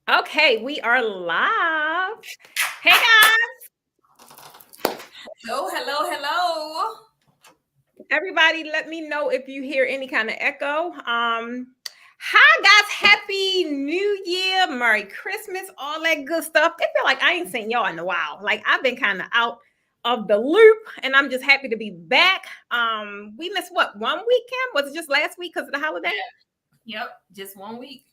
Okay, we are live. Hey guys, Hello, hello, hello. everybody, let me know if you hear any kind of echo. Hi guys, happy New Year, Merry Christmas, all that good stuff. It feel like I ain't seen y'all in a while. Like I've been kind of out of the loop, and I'm just happy to be back. We missed what 1 week, Kim? Was it just last week because of the holiday? Yep, just 1 week.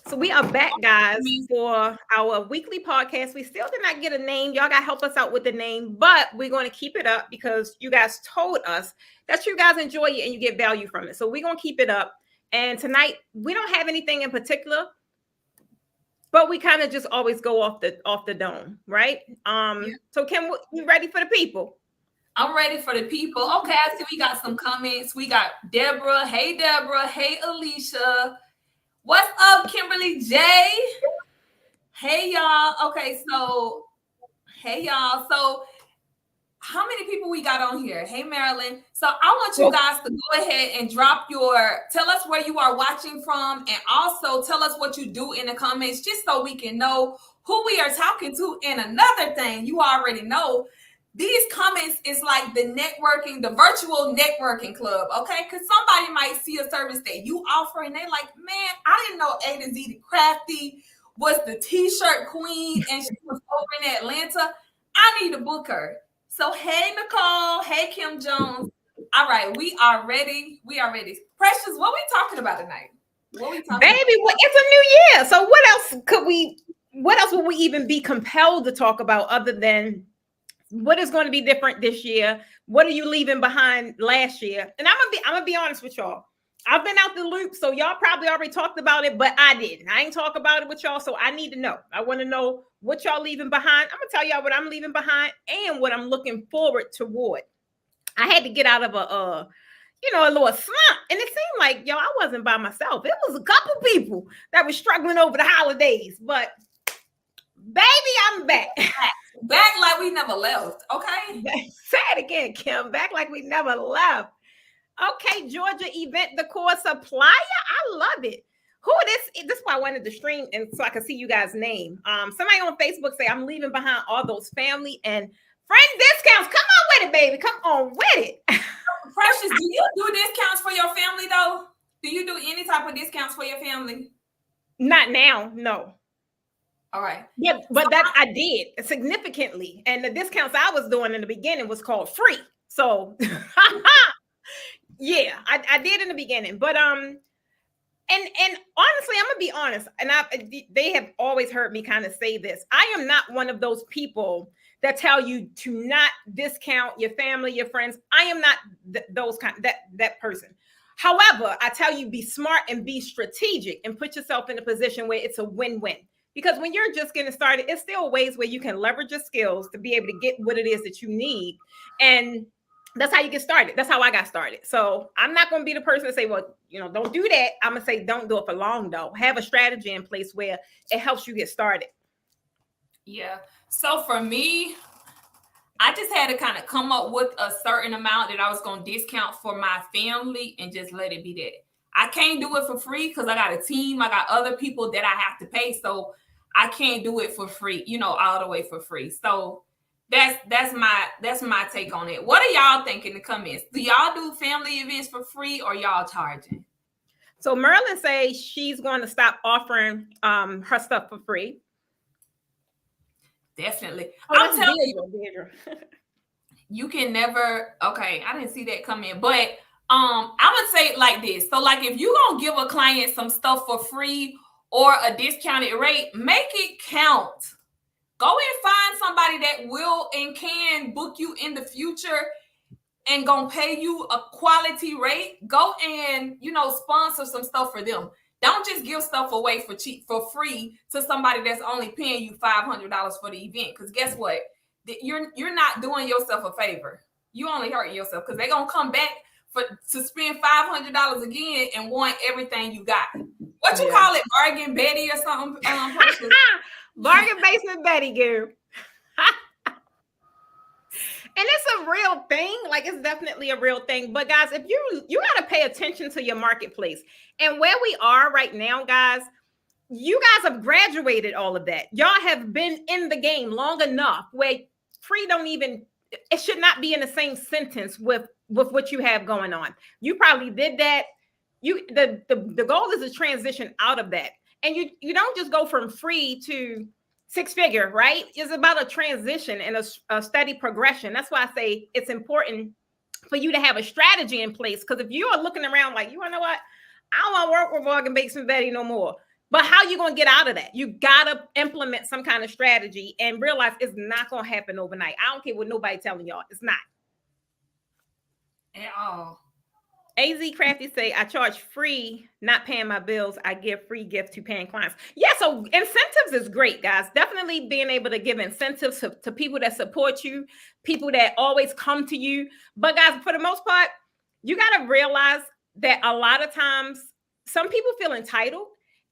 So we are back, guys, Me. for our weekly podcast. We still did not get a name. Y'all got to help us out with the name, but we're going to keep it up because you guys told us that you guys enjoy it and you get value from it. So we're going to keep it up. And tonight we don't have anything in particular, but we kind of just always go off the dome, right? Yeah. So Kim, you ready for the people? I'm ready for the people. Okay, I see we got some comments. We got Deborah. Hey, Deborah. Hey, Alicia. What's up, Kimberly J? Hey, y'all. Okay, so, hey, y'all. So, how many people we got on here? Hey, Marilyn. So I want you guys to go ahead and tell us where you are watching from, and also tell us what you do in the comments, just so we can know who we are talking to. And another thing, you already know, these comments is like the virtual networking club, okay? Because somebody might see a service that you offer, and they like, man, I didn't know A to Z the Crafty was the t-shirt queen, and she was over in Atlanta. I need to book her. So, hey, Nicole. Hey, Kim Jones. All right, we are ready. We are ready. Precious, what we talking about tonight? What we talking Baby, about? it's a new year. So what else would we even be compelled to talk about other than what is going to be different this year? What are you leaving behind last year? And I'm gonna be honest with y'all. I've been out the loop, so y'all probably already talked about it, but I didn't. I ain't talk about it with y'all, so I need to know. I want to know what y'all leaving behind. I'm gonna tell y'all what I'm leaving behind and what I'm looking forward toward. I had to get out of a little slump. And it seemed like, yo, I wasn't by myself. It was a couple people that were struggling over the holidays. But baby, I'm back. Back like we never left. Okay. Say it again, Kim. Back like we never left. Okay, Georgia Event Decor Supplier. I love it. Who this? This is why I wanted to stream and so I could see you guys' name. Somebody on Facebook say I'm leaving behind all those family and friend discounts. Come on with it, baby. Come on with it. Precious, do you do discounts for your family though? Do you do any type of discounts for your family? Not now, no. All right. Yeah, but that I did significantly. And the discounts I was doing in the beginning was called free. So yeah, I did in the beginning. But and honestly, I'm gonna be honest, and they have always heard me kind of say this. I am not one of those people that tell you to not discount your family, your friends. I am not those kind that person. However, I tell you, be smart and be strategic and put yourself in a position where it's a win-win. Because when you're just getting started, it's still ways where you can leverage your skills to be able to get what it is that you need. And that's how you get started. That's how I got started. So I'm not going to be the person to say, well, don't do that. I'm going to say, don't do it for long though. Have a strategy in place where it helps you get started. Yeah. So for me, I just had to kind of come up with a certain amount that I was going to discount for my family and just let it be that. I can't do it for free because I got a team. I got other people that I have to pay. So I can't do it for free, all the way for free. So that's my take on it. What are y'all think in the comments? Do y'all do family events for free or y'all charging? So Merlin says she's going to stop offering her stuff for free. Definitely. Oh, I'm telling Deirdre. You can never. Okay, I didn't see that come in, but I'm gonna say it like this. So, like, if you gonna give a client some stuff for free or a discounted rate, make it count. Go and find somebody that will and can book you in the future and gonna pay you a quality rate. Go and sponsor some stuff for them. Don't just give stuff away for free to somebody that's only paying you $500 for the event. Because guess what? You're not doing yourself a favor. You only hurting yourself because they're gonna come back to spend $500 again and want everything you got. What you call it, bargain Betty or something? Bargain basement Betty, girl. And it's a real thing. Like, it's definitely a real thing. But guys, if you got to pay attention to your marketplace and where we are right now, guys, you guys have graduated all of that. Y'all have been in the game long enough where free don't even, it should not be in the same sentence with what you have going on. You probably did that. The goal is to transition out of that. And you don't just go from free to six figure, right? It's about a transition and a steady progression. That's why I say it's important for you to have a strategy in place. Because if you are looking around like, you want to know what? I don't want to work with Morgan Bates and Betty no more. But how you going to get out of that? You got to implement some kind of strategy and realize it's not going to happen overnight. I don't care what nobody telling y'all. It's not. At all. AZ Crafty say, I charge free, not paying my bills. I give free gift to paying clients. Yeah, so incentives is great, guys. Definitely being able to give incentives to people that support you, people that always come to you. But guys, for the most part, you got to realize that a lot of times some people feel entitled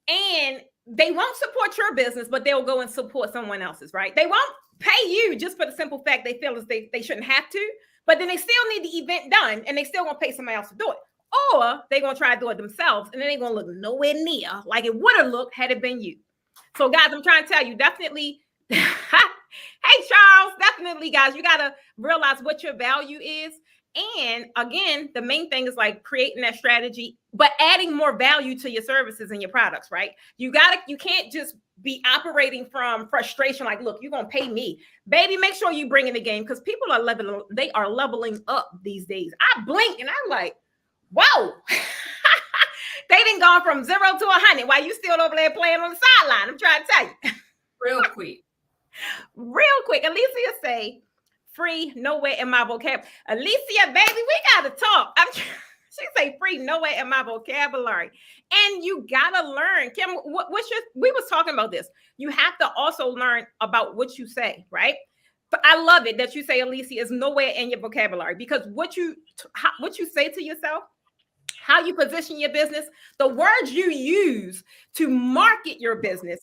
and they won't support your business, but they'll go and support someone else's, right? They won't pay you just for the simple fact they feel as they shouldn't have to. But then they still need the event done and they still gonna pay somebody else to do it. Or they're gonna try to do it themselves and then they're gonna look nowhere near like it would have looked had it been you. So guys, I'm trying to tell you, definitely, hey Charles, definitely guys, you gotta realize what your value is. And again, the main thing is like creating that strategy, but adding more value to your services and your products, right? You can't just be operating from frustration. Like, look, you're going to pay me, baby, make sure you bring in the game. Cause people are leveling up these days. I blink and I'm like, whoa, they didn't gone from 0 to 100 while you still over there playing on the sideline. I'm trying to tell you. Real quick. Alicia say, free, nowhere in my vocabulary. Alicia, baby, we gotta talk. She say free, nowhere in my vocabulary. And you gotta learn. Kim, we was talking about this. You have to also learn about what you say, right? But I love it that you say, Alicia, is nowhere in your vocabulary, because what you say to yourself, how you position your business, the words you use to market your business,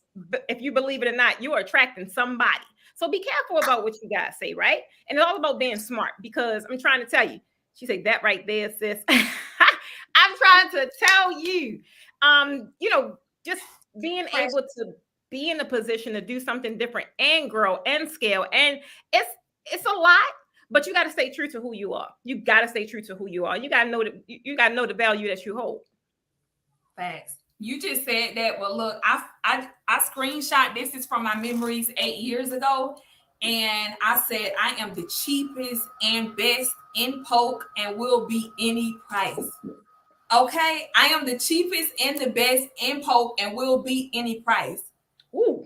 if you believe it or not, you are attracting somebody. So be careful about what you guys say, right? And it's all about being smart, because I'm trying to tell you, she said that right there, sis. I'm trying to tell you, just being able to be in a position to do something different and grow and scale. And it's a lot, but you got to stay true to who you are. You got to stay true to who you are. You got to know that you got to know the value that you hold. Facts. You just said that. Well, look, I screenshot this. Is from my memories 8 years ago. And I said, I am the cheapest and best in Polk and will be any price. Okay. I am the cheapest and the best in Polk and will be any price. Ooh.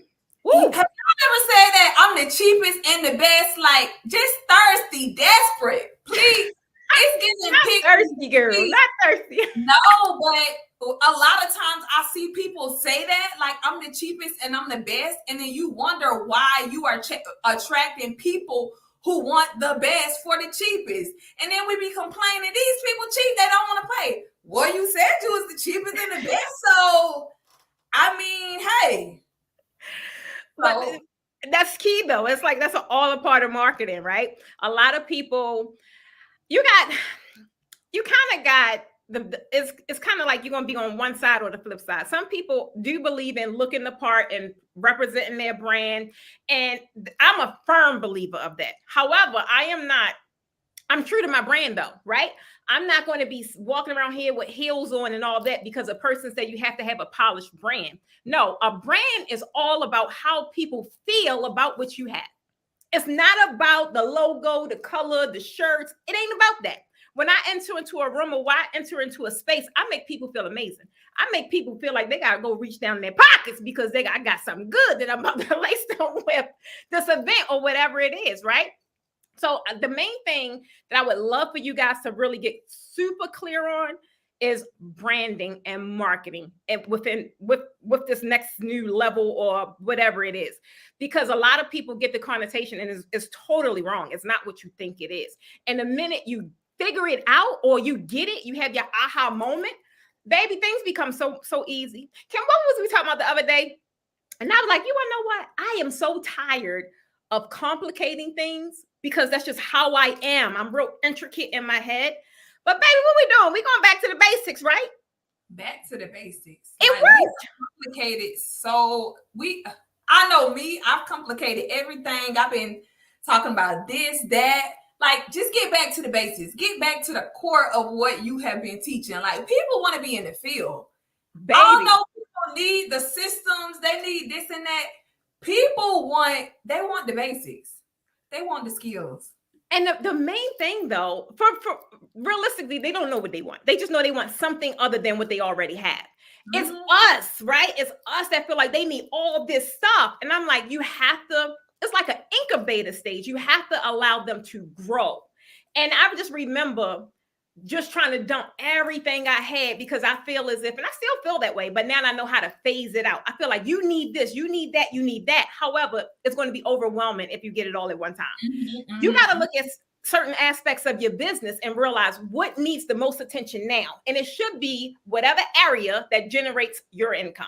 Have you ever said that? I'm the cheapest and the best, like just thirsty, desperate. Please. It's getting not thirsty, girl. Not thirsty. No, but a lot of times I see people say that, like I'm the cheapest and I'm the best, and then you wonder why you are attracting people who want the best for the cheapest, and then we be complaining these people cheap, they don't want to pay. Well, you said you was the cheapest and the best, so I mean, hey. But that's key though. It's like that's all a part of marketing, right? A lot of people, you kind of got it's kind of like you're going to be on one side or the flip side. Some people do believe in looking the part and representing their brand. And I'm a firm believer of that. However, I'm true to my brand though, right? I'm not going to be walking around here with heels on and all that because a person said you have to have a polished brand. No, a brand is all about how people feel about what you have. It's not about the logo, the color, the shirts. It ain't about that. When I enter into a room or I enter into a space, I make people feel amazing. I make people feel like they got to go reach down in their pockets because I got something good that I'm about to lace them with this event or whatever it is, right? So the main thing that I would love for you guys to really get super clear on is branding and marketing and with this next new level or whatever it is, because a lot of people get the connotation and it's totally wrong. It's not what you think it is. And the minute you figure it out or you get it, you have your aha moment, baby, things become so easy. Kim, what was we talking about the other day? And I was like, you want to know what? I am so tired of complicating things because that's just how I am. I'm real intricate in my head. But baby, what we doing? We going back to the basics, right? Back to the basics. It Like we worked. complicated. So I know me, I've complicated everything. I've been talking about this, that. Like, just get back to the basics. Get back to the core of what you have been teaching. Like, people want to be in the field. Baby. I know people need the systems. They need this and that. People they want the basics. They want the skills. And the main thing, though, for realistically, they don't know what they want. They just know they want something other than what they already have. It's us, right? It's us that feel like they need all of this stuff. And I'm like, you have to, it's like an incubator stage. You have to allow them to grow. And I just remember just trying to dump everything I had because I feel as if, and I still feel that way, but now I know how to phase it out. I feel like you need this, you need that, you need that. However, it's going to be overwhelming if you get it all at one time. You got to look at certain aspects of your business and realize what needs the most attention now. And it should be whatever area that generates your income.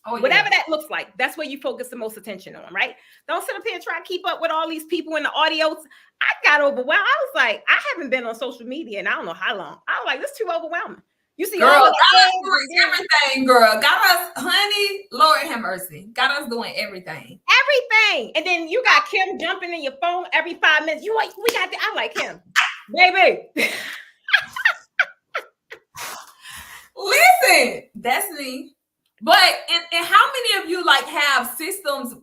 Whatever that looks like, that's where you focus the most attention on, right? Don't sit up here and try to keep up with all these people in the audios. I got overwhelmed. I was like, I haven't been on social media in I don't know how long. I was like, this is too overwhelming. You see, girl, all got us doing everything, girl. Got us, honey, Lord have mercy. Got us doing everything. Everything. And then you got Kim jumping in your phone every 5 minutes. You like, we got that. I like him. Baby. Listen, that's me. But and how many of you like have systems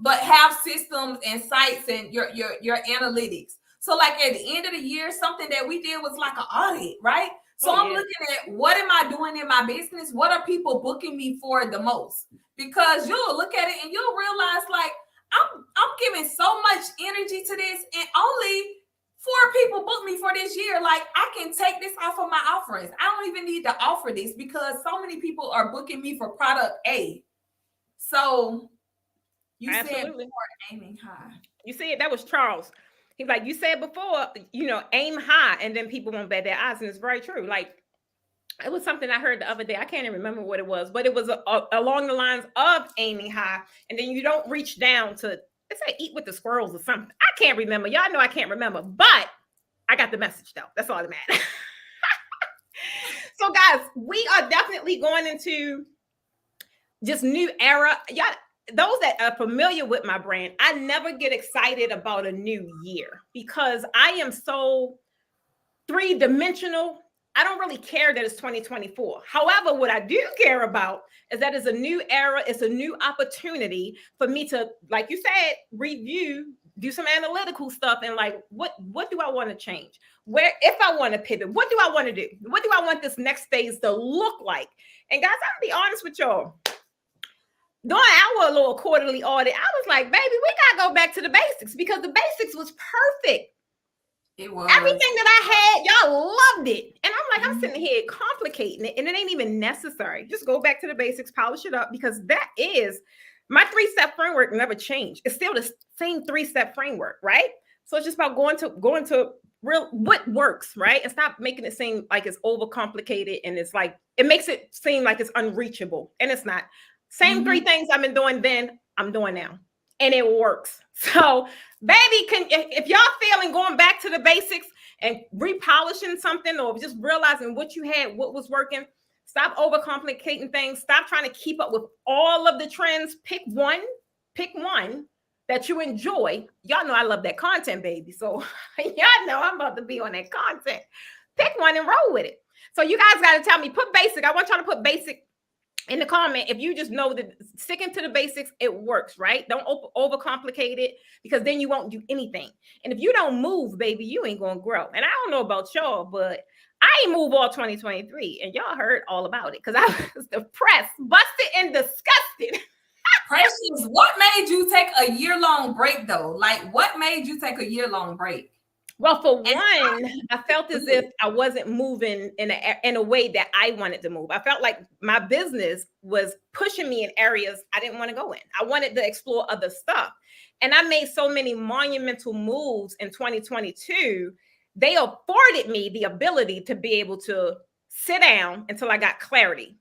and sites and your analytics? So like at the end of the year, something that we did was like an audit, right? So I'm looking at what am I doing in my business? What are people booking me for the most? Because you'll look at it and you'll realize like I'm giving so much energy to this and only 4 people booked me for this year. Like I can take this off of my offerings. I don't even need to offer this because so many people are booking me for product A. So you said before aiming high. You see it? That was Charles. He's like, you said before, aim high and then people won't bet their eyes. And it's very true. Like it was something I heard the other day. I can't even remember what it was, but it was along the lines of aiming high. And then you don't reach down to, it's like eat with the squirrels or something. I can't remember. Y'all know I can't remember, but I got the message though. That's all that matters. So guys, we are definitely going into just new era. Y'all, those that are familiar with my brand, I never get excited about a new year because I am so 3-dimensional. I don't really care that it's 2024. However, what I do care about is that it's a new era. It's a new opportunity for me to, like you said, review, do some analytical stuff. And like, what do I want to change? Where, if I want to pivot, what do I want to do? What do I want this next phase to look like? And guys, I'm gonna be honest with y'all. During our little quarterly audit, I was like, baby, we got to go back to the basics because the basics was perfect. It was. Everything that I had, y'all loved it. And I'm like, I'm sitting here complicating it and it ain't even necessary. Just go back to the basics, polish it up because that is my 3-step framework never changed. It's still the same 3-step framework, right? So it's just about going to real what works, right? And stop making it seem like it's overcomplicated and it's like, it makes it seem like it's unreachable and it's not. Same 3 things I've been doing then, I'm doing now. And it works. So, baby, if y'all feeling going back to the basics and repolishing something or just realizing what you had, what was working, stop overcomplicating things. Stop trying to keep up with all of the trends. Pick one that you enjoy. Y'all know I love that content, baby. So, y'all know I'm about to be on that content. Pick one and roll with it. So, you guys got to tell me, put basic. I want y'all to put basic in the comment. If you just know that sticking to the basics, it works, right? Don't overcomplicate it because then you won't do anything. And if you don't move, baby, you ain't going to grow. And I don't know about y'all, but I ain't move all 2023 and y'all heard all about it because I was depressed, busted, and disgusted. Precious, what made you take a year-long break though? Like what made you take a year-long break? Well, for one, I felt as if I wasn't moving in a way that I wanted to move. I felt like my business was pushing me in areas I didn't want to go in. I wanted to explore other stuff. And I made so many monumental moves in 2022. They afforded me the ability to be able to sit down until I got clarity.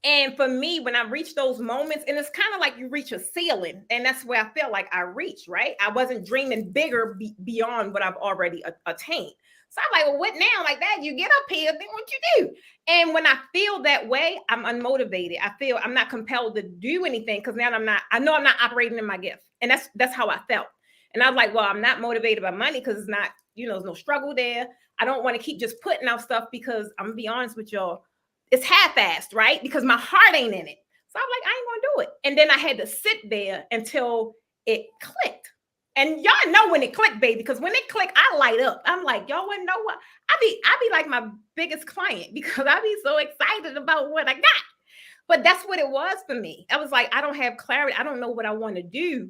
And for me, when I reach those moments, and it's kind of like you reach a ceiling, and that's where I feel like I reached, right? I wasn't dreaming bigger beyond what I've already attained. So I'm like, well, what now? Like that, you get up here, then what you do? And when I feel that way, I'm unmotivated. I feel I'm not compelled to do anything because now I know I'm not operating in my gift. And that's how I felt. And I was like, well, I'm not motivated by money because it's not, there's no struggle there. I don't want to keep just putting out stuff because I'm gonna be honest with y'all, it's half-assed, right? Because my heart ain't in it. So I'm like, I ain't gonna do it. And then I had to sit there until it clicked. And y'all know when it clicked, baby, because when it clicked, I light up. I'm like, y'all wouldn't know what I be like my biggest client because I be so excited about what I got. But that's what it was for me. I was like, I don't have clarity. I don't know what I want to do.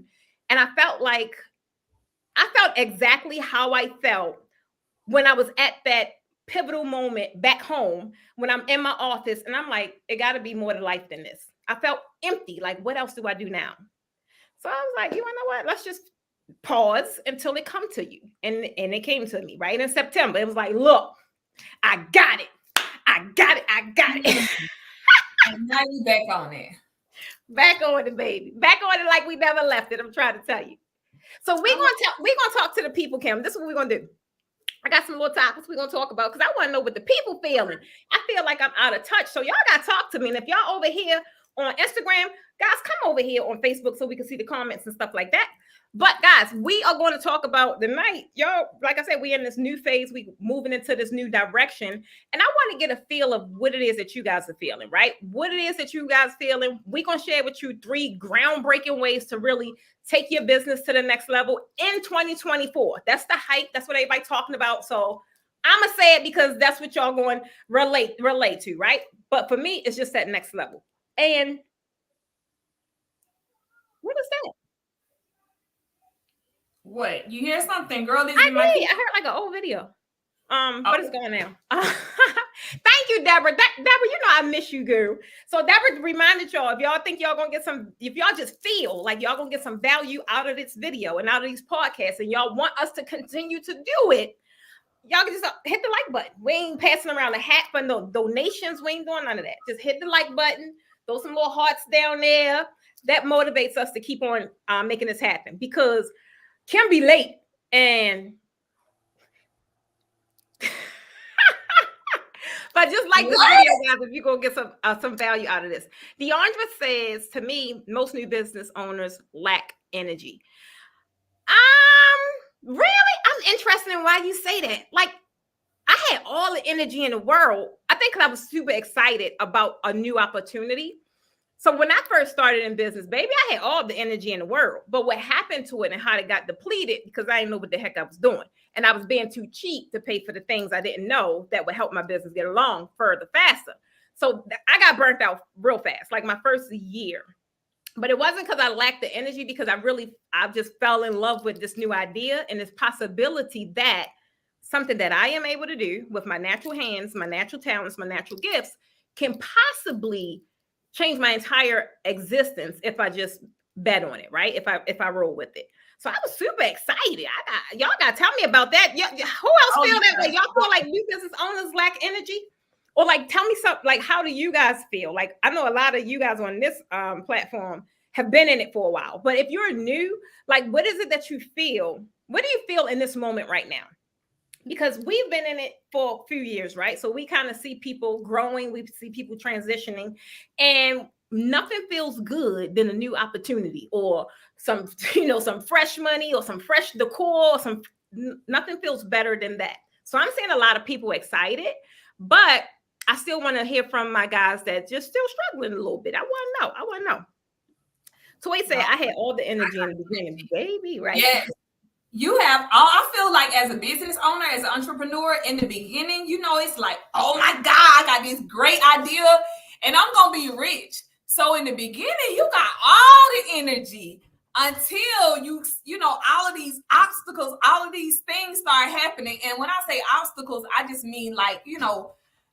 And I felt exactly how I felt when I was at that pivotal moment back home when I'm in my office and I'm like, it got to be more to life than this. I felt empty. Like, what else do I do now? So I was like, you know what? Let's just pause until it come to you. And it came to me right in September. It was like, look, I got it. And now you back on it. Back on it, baby. Back on it like we never left it. I'm trying to tell you. So we're gonna talk to the people, Kim. This is what we're gonna do. I got some little topics we're gonna talk about because I want to know what the people feeling. I feel like I'm out of touch. So y'all gotta talk to me. And if y'all over here on Instagram, guys, come over here on Facebook so we can see the comments and stuff like that. But guys, we are going to talk about the night. Y'all, like I said, we're in this new phase. We moving into this new direction. And I want to get a feel of what it is that you guys are feeling, right? What it is that you guys feeling. We're going to share with you 3 groundbreaking ways to really take your business to the next level in 2024. That's the hype. That's what everybody's talking about. So I'm going to say it because that's what y'all going to relate to, right? But for me, it's just that next level. And what is that? What? You hear something, girl? I heard like an old video. What is going on? Thank you, Deborah. Deborah, I miss you, girl. So Deborah reminded y'all, if y'all think y'all gonna get if y'all just feel like y'all gonna get some value out of this video and out of these podcasts, and y'all want us to continue to do it, y'all can just hit the like button. We ain't passing around a hat for no donations. We ain't doing none of that. Just hit the like button, throw some little hearts down there. That motivates us to keep on making this happen because Kim be late and but just like this video, guys, if you're gonna get some value out of this. Deandra says to me, most new business owners lack energy. Really? I'm interested in why you say that. Like, I had all the energy in the world. I think because I was super excited about a new opportunity. So when I first started in business, baby, I had all the energy in the world. But what happened to it and how it got depleted, because I didn't know what the heck I was doing. And I was being too cheap to pay for the things I didn't know that would help my business get along further, faster. So I got burnt out real fast, like my first year. But it wasn't because I lacked the energy, because I just fell in love with this new idea and this possibility that something that I am able to do with my natural hands, my natural talents, my natural gifts can possibly change my entire existence if I just bet on it, right? If I roll with it. So I was super excited. Y'all got to tell me about that. Who else feel that way? Y'all feel like new business owners lack energy? Or like, tell me something, like, how do you guys feel? Like, I know a lot of you guys on this platform have been in it for a while, but if you're new, like, what is it that you feel? What do you feel in this moment right now? Because we've been in it for a few years, right? So we kind of see people growing, we see people transitioning, and nothing feels good than a new opportunity or some fresh money or some fresh decor, nothing feels better than that. So I'm seeing a lot of people excited, but I still want to hear from my guys that just still struggling a little bit. I want to know. Toy said I had all the energy in the beginning, baby, right? Yes. You have I feel like as a business owner, as an entrepreneur, in the beginning, it's like, oh my God, I got this great idea and I'm going to be rich. So in the beginning, you got all the energy until all of these obstacles, all of these things start happening. And when I say obstacles, I just mean like,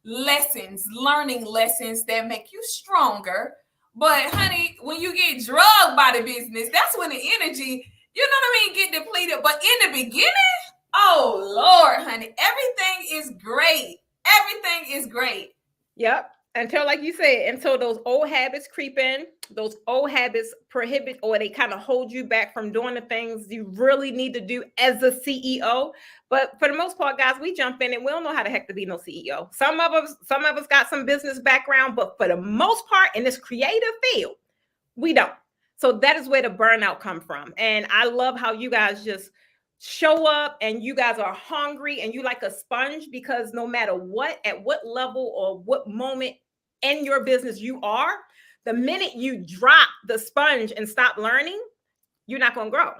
learning lessons that make you stronger. But honey, when you get drugged by the business, that's when the energy, get depleted. But in the beginning, oh Lord, honey, everything is great. Everything is great. Yep. Until, like you said, until those old habits creep in, those old habits prohibit or they kind of hold you back from doing the things you really need to do as a CEO. But for the most part, guys, we jump in and we don't know how the heck to be no CEO. Some of us got some business background, but for the most part, in this creative field, we don't. So that is where the burnout come from. And I love how you guys just show up and you guys are hungry and you like a sponge, because no matter what, at what level or what moment in your business you are, the minute you drop the sponge and stop learning, you're not going to grow.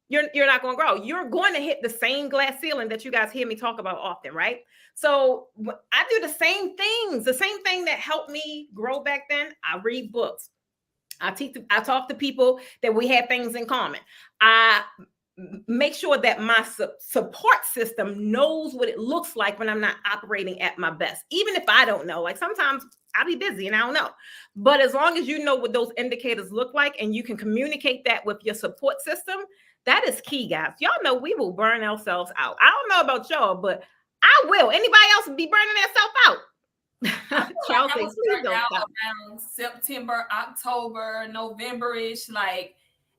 You're not going to grow. You're going to hit the same glass ceiling that you guys hear me talk about often, right? So I do the same things, the same thing that helped me grow back then. I read books. I talk to people that we have things in common. I make sure that my support system knows what it looks like when I'm not operating at my best. Even if I don't know, like sometimes I'll be busy and I don't know. But as long as you know what those indicators look like and you can communicate that with your support system, that is key, guys. Y'all know we will burn ourselves out. I don't know about y'all, but I will. Anybody else be burning themselves out? I was burnt out around September, October, November-ish, like,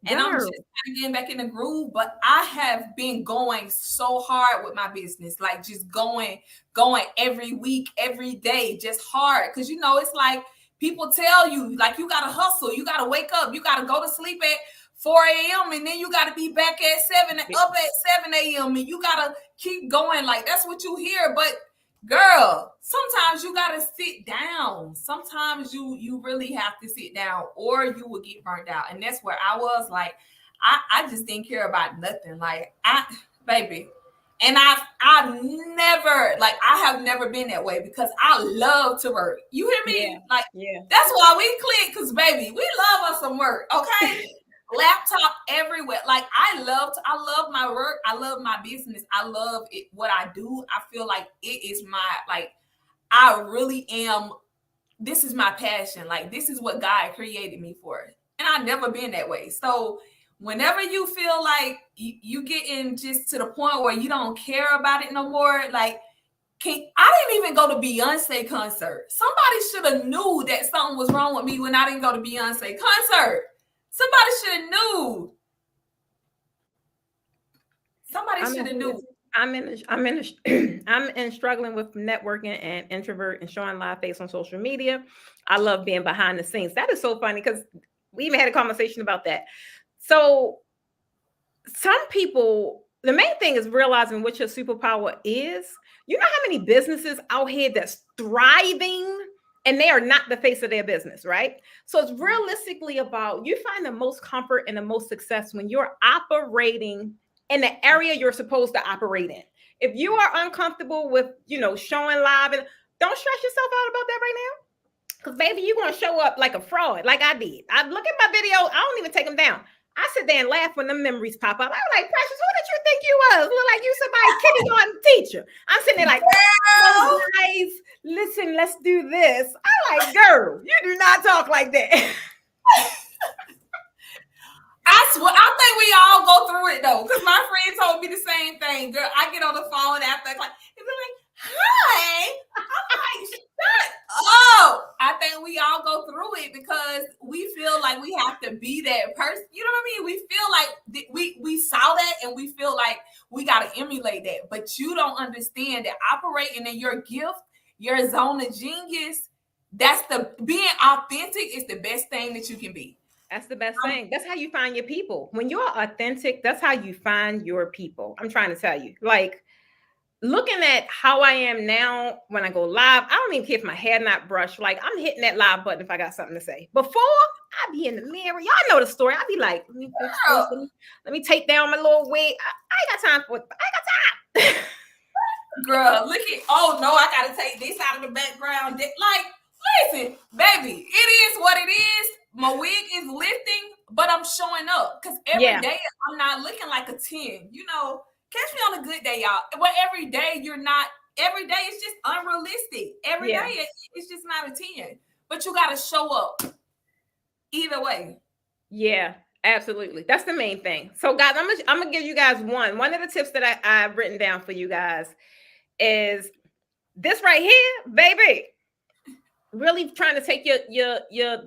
and I'm just kind of getting back in the groove. But I have been going so hard with my business, like just going every week, every day, just hard. Because you know, it's like people tell you, like, you gotta hustle, you gotta wake up, you gotta go to sleep at 4 a.m. and then you got to be back at 7, up at 7 a.m. and you got to keep going. Like, that's what you hear. But girl, sometimes you got to sit down. Sometimes you really have to sit down or you will get burnt out. And that's where I was. Like, I just didn't care about nothing. Like, baby. And I've never, like, I have never been that way because I love to work. You hear me? Yeah. Like, yeah. That's why we click, because baby, we love us some work. Okay. Laptop everywhere. Like, I love my work. I love my business. I love it, what I do. I feel like it is my, like, I really am, this is my passion. Like, this is what God created me for. And I've never been that way. So whenever you feel like you getting just to the point where you don't care about it no more, like, I didn't even go to Beyonce concert. Somebody should have knew that something was wrong with me when I didn't go to Beyonce concert. Somebody should have knew. Somebody should have knew. I'm struggling with networking and introvert and showing live face on social media. I love being behind the scenes. That is so funny because we even had a conversation about that. So some people, the main thing is realizing what your superpower is. You know how many businesses out here that's thriving and they are not the face of their business, right? So it's realistically about, you find the most comfort and the most success when you're operating in the area you're supposed to operate in. If you are uncomfortable with, showing live, and don't stress yourself out about that right now. Because baby, you're going to show up like a fraud, like I did. I look at my videos, I don't even take them down. I sit there and laugh when the memories pop up. I'm like, Precious, who did you think you was? Look like you somebody kindergarten teacher. I'm sitting there like, oh, guys, listen, let's do this. I'm like, girl, you do not talk like that. I think we all go through it though, because my friend told me the same thing. Girl, I get on the phone after, like, hi. I'm like, shut up. I think we all go through it because we feel like we have to be that person. You know what I mean? We feel like we saw that and we feel like we got to emulate that. But you don't understand that operating in your gift, your zone of genius, being authentic is the best thing that you can be. That's the best thing. That's how you find your people. When you're authentic, that's how you find your people. I'm trying to tell you, like, looking at how I am now when I go live, I don't even care if my hair not brushed. Like, I'm hitting that live button if I got something to say. Before, I'd be in the mirror. Y'all know the story. I'd be like, let me take down my little wig. I ain't got time for it. I ain't got time. Girl, look at, oh no, I got to take this out of the background. Like, listen, baby, it is what it is. My wig is lifting, but I'm showing up because every day I'm not looking like a 10. You know, catch me on a good day, y'all. But every day every day is just unrealistic. Every day it's just not a 10. But you got to show up either way. Yeah, absolutely. That's the main thing. So guys, I'm gonna give you guys one of the tips that I've written down for you guys is this right here, baby. really trying to take your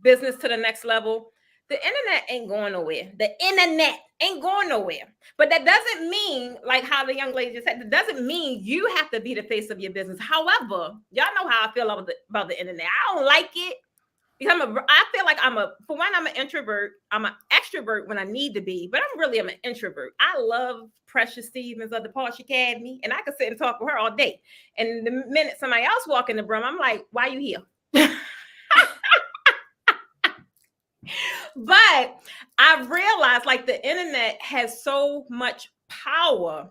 business to the next level, the internet ain't going nowhere. The internet ain't going nowhere. But that doesn't mean, like how the young lady just said, that doesn't mean you have to be the face of your business. However, y'all know how I feel about the internet. I don't like it because I feel like for one, I'm an introvert. I'm an extrovert when I need to be, but I'm an introvert. I love Precious Stevens of the Porsche Academy, and I could sit and talk with her all day. And the minute somebody else walk in the room, I'm like, why are you here? But I realized like the internet has so much power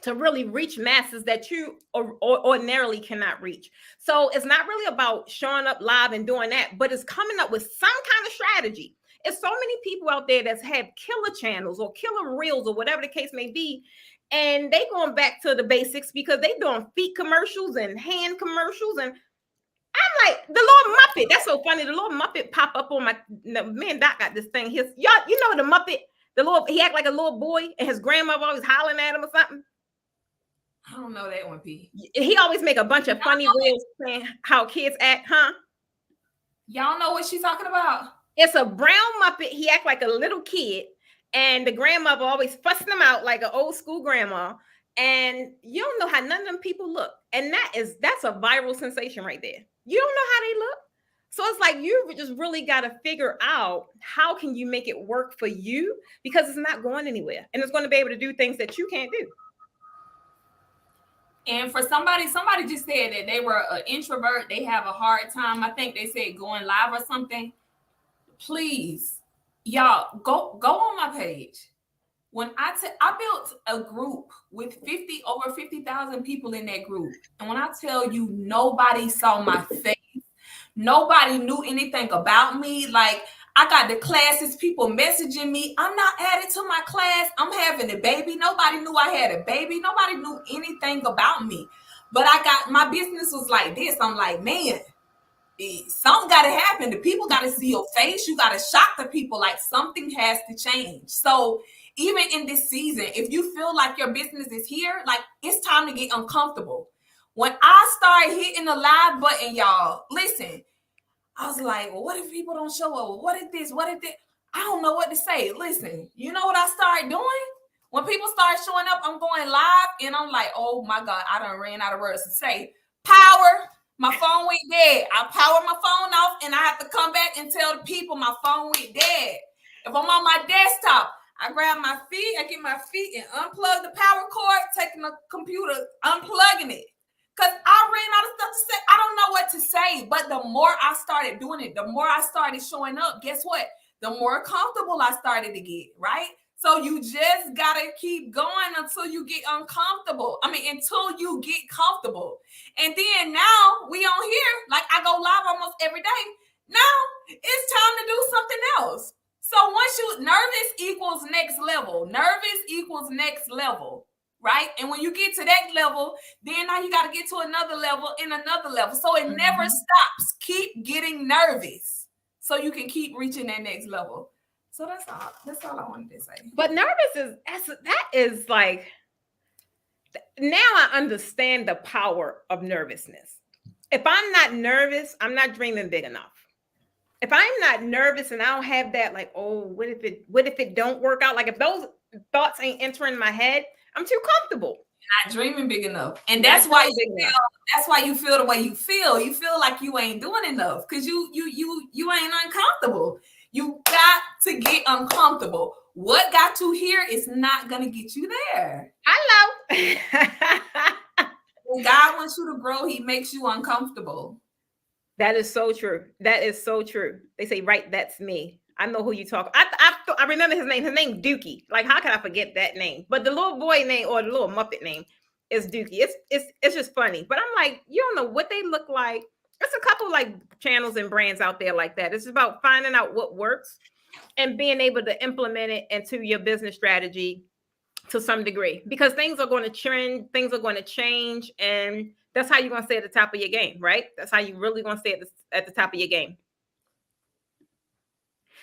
to really reach masses that you ordinarily cannot reach. So it's not really about showing up live and doing that, but it's coming up with some kind of strategy. It's so many people out there that have killer channels or killer reels or whatever the case may be. And they going back to the basics because they doing feet commercials and hand commercials. And I'm like, the little Muppet. That's so funny. The little Muppet pop up on me and Doc got this thing. Y'all, you know the Muppet, he act like a little boy and his grandmother always hollering at him or something. I don't know that one, P. He always make a bunch of funny reels saying how kids act, huh? Y'all know what she's talking about? It's a brown Muppet. He act like a little kid, and the grandmother always fussing him out like an old school grandma. And you don't know how none of them people look. And that's a viral sensation right there. You don't know how they look. So it's like you just really got to figure out how can you make it work for you, because it's not going anywhere. And it's going to be able to do things that you can't do. And for somebody just said that they were an introvert. They have a hard time. I think they said going live or something. Please, y'all, go on my page. When I built a group with over 50,000 people in that group. And when I tell you nobody saw my face, nobody knew anything about me. Like, I got the classes, people messaging me. I'm not added to my class. I'm having a baby. Nobody knew I had a baby. Nobody knew anything about me. But my business was like this. I'm like, man, something got to happen. The people got to see your face. You got to shock the people. Like, something has to change. So even in this season, if you feel like your business is here, like, it's time to get uncomfortable. When I started hitting the live button, y'all, listen, I was like, well, what if people don't show up? What is this? What is this? I don't know what to say. Listen, you know what I started doing? When people start showing up, I'm going live, and I'm like, oh my God, I done ran out of words to say. Power, my phone went dead. I powered my phone off, and I have to come back and tell the people my phone went dead. If I'm on my desktop, I grab my feet, I get my feet and unplug the power cord, taking the computer, unplugging it. Because I ran out of stuff to say. I don't know what to say. But the more I started doing it, the more I started showing up, guess what? The more comfortable I started to get, right? So you just got to keep going until you get uncomfortable. Until you get comfortable. And then now we on here, like I go live almost every day. Now it's time to do something else. So once nervous equals next level. Nervous equals next level. Right? And when you get to that level, then now you got to get to another level and another level. So it never stops. Keep getting nervous so you can keep reaching that next level. So that's all I wanted to say. But nervous is like, now I understand the power of nervousness. If I'm not nervous, I'm not dreaming big enough. If I'm not nervous and I don't have that, like, oh, what if it don't work out? Like, if those thoughts ain't entering my head, I'm too comfortable. You're not dreaming big enough. And that's why you feel the way you feel. You feel like you ain't doing enough because you ain't uncomfortable. You got to get uncomfortable. What got you here is not gonna get you there. I know. When God wants you to grow, he makes you uncomfortable. That is so true. That is so true. They say, right, that's me. I know who you talk. I remember his name. His name Dookie. Like, how can I forget that name? But the little boy name or the little Muppet name is Dookie. It's just funny. But I'm like, you don't know what they look like. There's a couple like channels and brands out there like that. It's about finding out what works and being able to implement it into your business strategy to some degree, because things are going to trend, things are going to change, and that's how you're going to stay at the top of your game, right? That's how you really going to stay at the top of your game.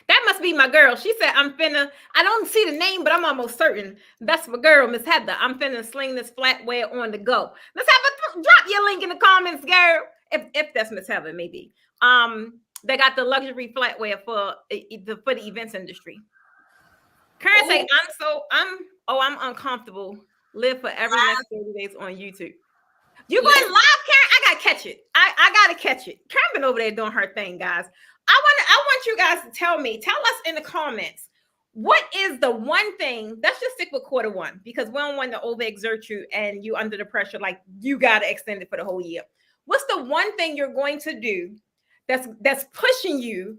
That must be my girl. She said, I don't see the name, but I'm almost certain that's my girl, Miss Heather. I'm finna sling this flatware on the go. Let's drop your link in the comments, girl. if that's Miss Heaven, maybe. They got the luxury flatware for the events industry. Karen say, I'm uncomfortable. Live for every next 30 days on YouTube. You going live, Karen? I gotta catch it. I gotta catch it. Karen been over there doing her thing, guys. I want you guys to tell us in the comments, what is the one thing? Let's just stick with quarter one, because we don't want to overexert you and you under the pressure, like you gotta extend it for the whole year. What's the one thing you're going to do that's pushing you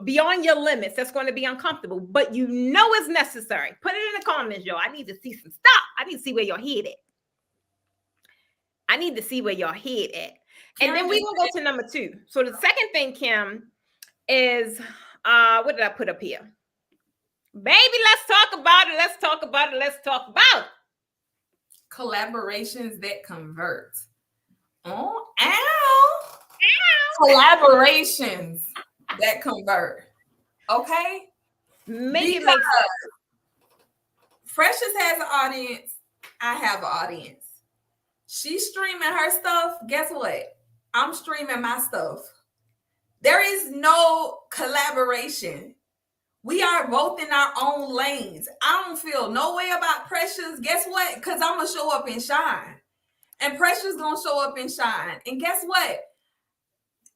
beyond your limits, that's going to be uncomfortable, but you know it's necessary? Put it in the comments, yo. I need to see some stuff. I need to see where your head at. I need to see where your head at. And then we gonna go to number 2. So the second thing, Kim, is what did I put up here? Baby, let's talk about it. Let's talk about it. Let's talk about it. Collaborations that convert. Oh, ow. Collaborations that convert. Okay? Make it make sense. Precious has an audience. I have an audience. She's streaming her stuff. Guess what? I'm streaming my stuff. There is no collaboration. We are both in our own lanes. I don't feel no way about Precious. Guess what? Because I'm going to show up and shine. And Precious going to show up and shine. And guess what?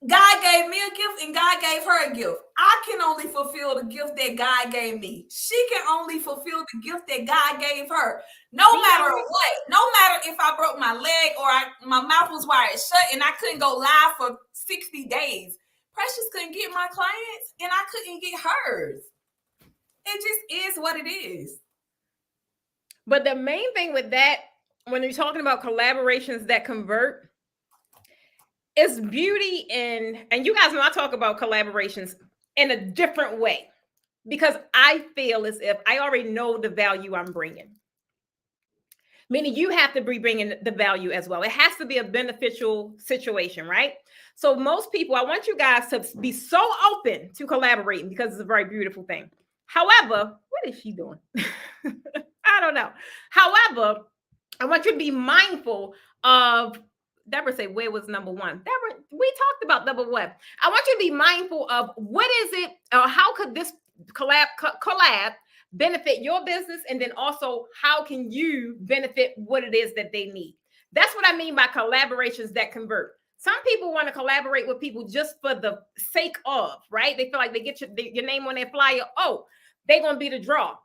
God gave me a gift and God gave her a gift. I can only fulfill the gift that God gave me. She can only fulfill the gift that God gave her. No matter what. No matter if I broke my leg or my mouth was wired shut and I couldn't go live for 60 days. Precious couldn't get my clients and I couldn't get hers. It just is what it is. But the main thing with that, when you're talking about collaborations that convert, is beauty in, and you guys know I talk about collaborations in a different way, because I feel as if I already know the value I'm bringing. Meaning you have to be bringing the value as well. It has to be a beneficial situation, right? So most people, I want you guys to be so open to collaborating because it's a very beautiful thing. However, what is she doing? I don't know. However, I want you to be mindful of, Deborah say, where was number 1? Deborah, we talked about number 1. I want you to be mindful of what is it, or how could this collab benefit your business, and then also how can you benefit what it is that they need. That's what I mean by collaborations that convert. Some people want to collaborate with people just for the sake of, right? They feel like they get your name on their flyer. Oh, they're going to be the draw.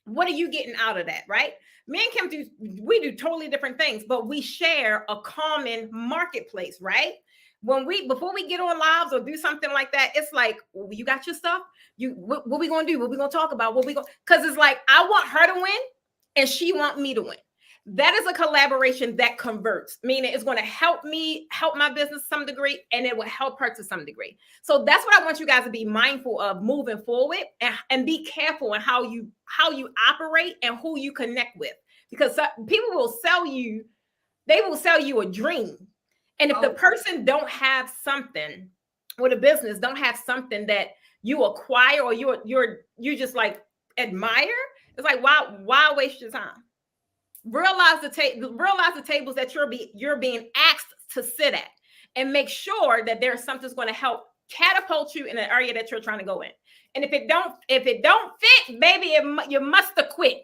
What are you getting out of that, right? Me and Kim we do totally different things, but we share a common marketplace, right? Before we get on lives or do something like that, it's like, well, you got your stuff. What we gonna do? What we gonna talk about? Because it's like I want her to win, and she want me to win. That is a collaboration that converts, meaning it's going to help me help my business to some degree, and it will help her to some degree. So that's what I want you guys to be mindful of moving forward, and be careful in how you operate and who you connect with, because people will sell you, they will sell you a dream. And if the person don't have something, or the business don't have something that you acquire or you just like admire, it's like, why waste your time? Realize the tables that you're being asked to sit at, and make sure that there's something that's going to help catapult you in the area that you're trying to go in. And if it don't fit, baby, you must have quit.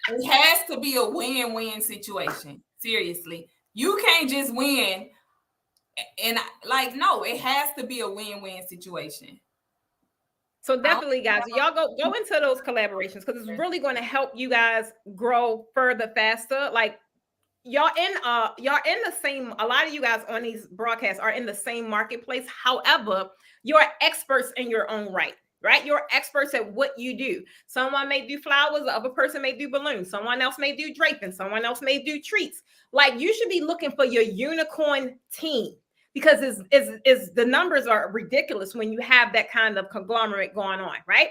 It has to be a win-win situation. Seriously, you can't just win, and no, it has to be a win-win situation. So definitely, guys, y'all go into those collaborations, because it's really going to help you guys grow further, faster. Like y'all in the same. A lot of you guys on these broadcasts are in the same marketplace. However, you're experts in your own right. You're experts at what you do. Someone may do flowers, the other person may do balloons. Someone else may do draping. Someone else may do treats. Like, you should be looking for your unicorn team, because the numbers are ridiculous when you have that kind of conglomerate going on, right?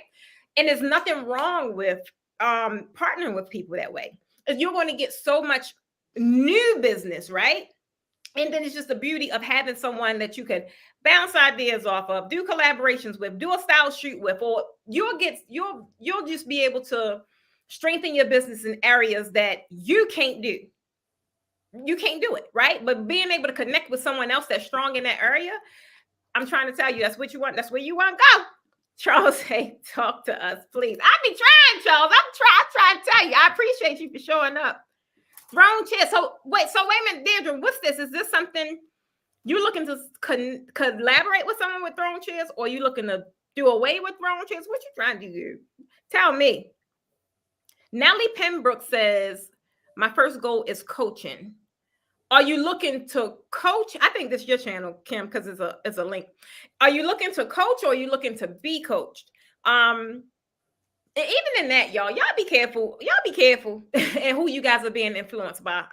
And there's nothing wrong with partnering with people that way. You're going to get so much new business, right? And then it's just the beauty of having someone that you can bounce ideas off of, do collaborations with, do a style shoot with, or you'll just be able to strengthen your business in areas that you can't do. you can't do it, right? But being able to connect with someone else that's strong in that area, I'm trying to tell you, that's what you want. That's where you want to go. Charles, hey, talk to us, please. I be trying, Charles. I'm trying to tell you. I appreciate you for showing up. Throne chair. So wait a minute, Deirdre, what's this? Is this something you're looking to collaborate with someone with throne chairs, or you looking to do away with throne chairs? What you trying to do? Tell me. Nellie Pembroke says, my first goal is coaching. Are you looking to coach? I think this is your channel, Kim, because it's a link. Are you looking to coach, or are you looking to be coached? And even in that, y'all be careful. Y'all be careful and who you guys are being influenced by.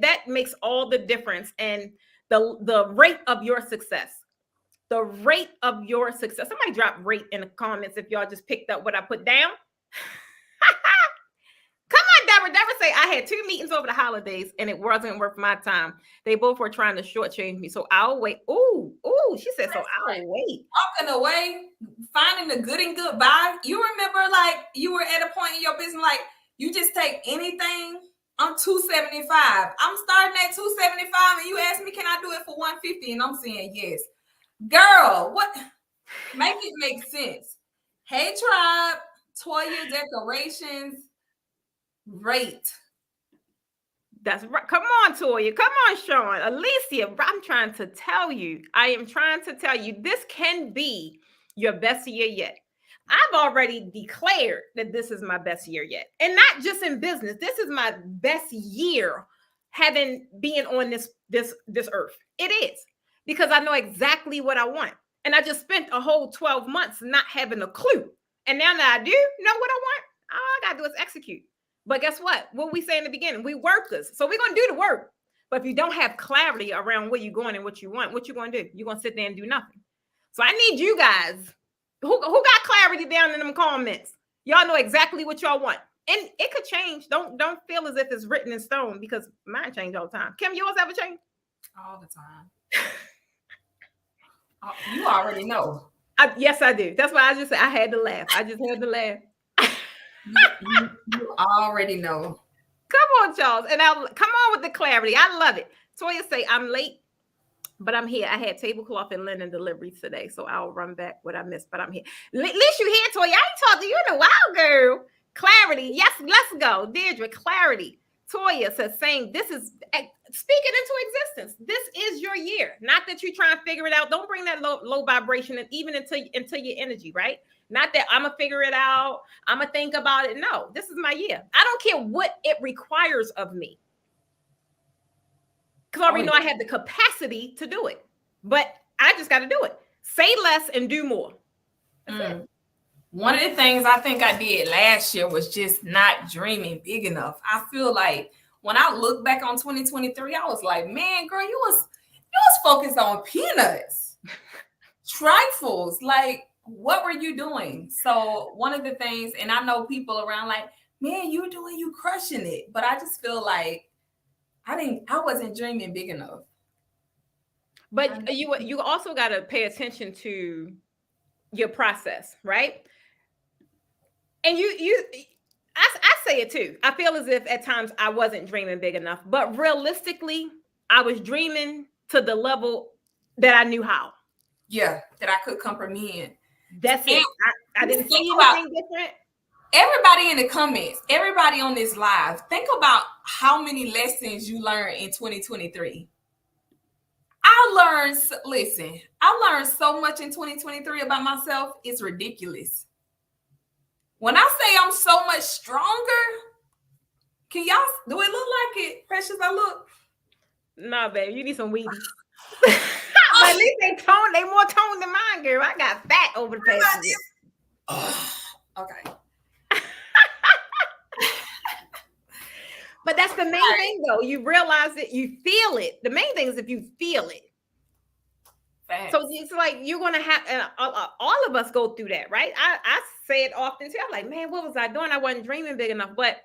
That makes all the difference. And the rate of your success. The rate of your success. Somebody drop rate in the comments if y'all just picked up what I put down. Come on, Deborah. Deborah say, I had 2 meetings over the holidays and it wasn't worth my time. They both were trying to shortchange me. So I'll wait. Ooh, she said, so I'll wait. Walking away, finding the good and goodbye. You remember, like, you were at a point in your business, like, you just take anything. I'm $275. I'm starting at $275, and you ask me, can I do it for $150? And I'm saying yes. Girl, what? Make it make sense. Hey, Tribe, Toya Decorations, rate. That's right. Come on, Toya. Come on, Sean. Alicia, I'm trying to tell you. I am trying to tell you, this can be your best year yet. I've already declared that this is my best year yet. And not just in business. This is my best year being on this earth. It is. Because I know exactly what I want. And I just spent a whole 12 months not having a clue. And now that I do know what I want, all I got to do is execute. But guess what? What we say in the beginning, we workers. So we're going to do the work. But if you don't have clarity around where you're going and what you want, what you going to do? You're going to sit there and do nothing. So I need you guys who got clarity down in them comments. Y'all know exactly what y'all want. And it could change. Don't feel as if it's written in stone, because mine change all the time. Kim, yours ever change? All the time. You already know. Yes, I do. That's why I just said I had to laugh. I just had to laugh. You already know. Come on, Charles. And come on with the clarity. I love it. Toya say, I'm late, but I'm here. I had tablecloth and linen deliveries today, so I'll run back what I missed, but I'm here. At least you here, Toya. I ain't talked to you in a while, girl. Clarity. Yes, let's go. Deirdre, clarity. Toya says, saying this is speaking into existence. This is your year. Not that you try and figure it out. Don't bring that low vibration and even into your energy, right? Not that I'm going to figure it out. I'm going to think about it. No, this is my year. I don't care what it requires of me. Because I already know I have the capacity to do it. But I just got to do it. Say less and do more. That's it. One of the things I think I did last year was just not dreaming big enough. I feel like when I look back on 2023, I was like, man, girl, you was focused on peanuts, trifles. Like, what were you doing? So one of the things, and I know people around like, man, you crushing it. But I just feel like I wasn't dreaming big enough. But you also got to pay attention to your process, right? And I say it too. I feel as if at times I wasn't dreaming big enough, but realistically, I was dreaming to the level that I knew how. Yeah, that I could comprehend. That's it. I didn't see anything different. Everybody in the comments, everybody on this live, think about how many lessons you learned in 2023. I learned so much in 2023 about myself. It's ridiculous. When I say I'm so much stronger, do it look like it, Precious? I look. No, babe, you need some Wheaties. At least they more toned than mine, girl. I got fat over the past year. Okay. But that's the main thing, though. You realize it, you feel it. The main thing is if you feel it. Facts. So it's like you're gonna have, and all of us go through that, right? I say it often too. I'm like, man, what was I doing? I wasn't dreaming big enough, but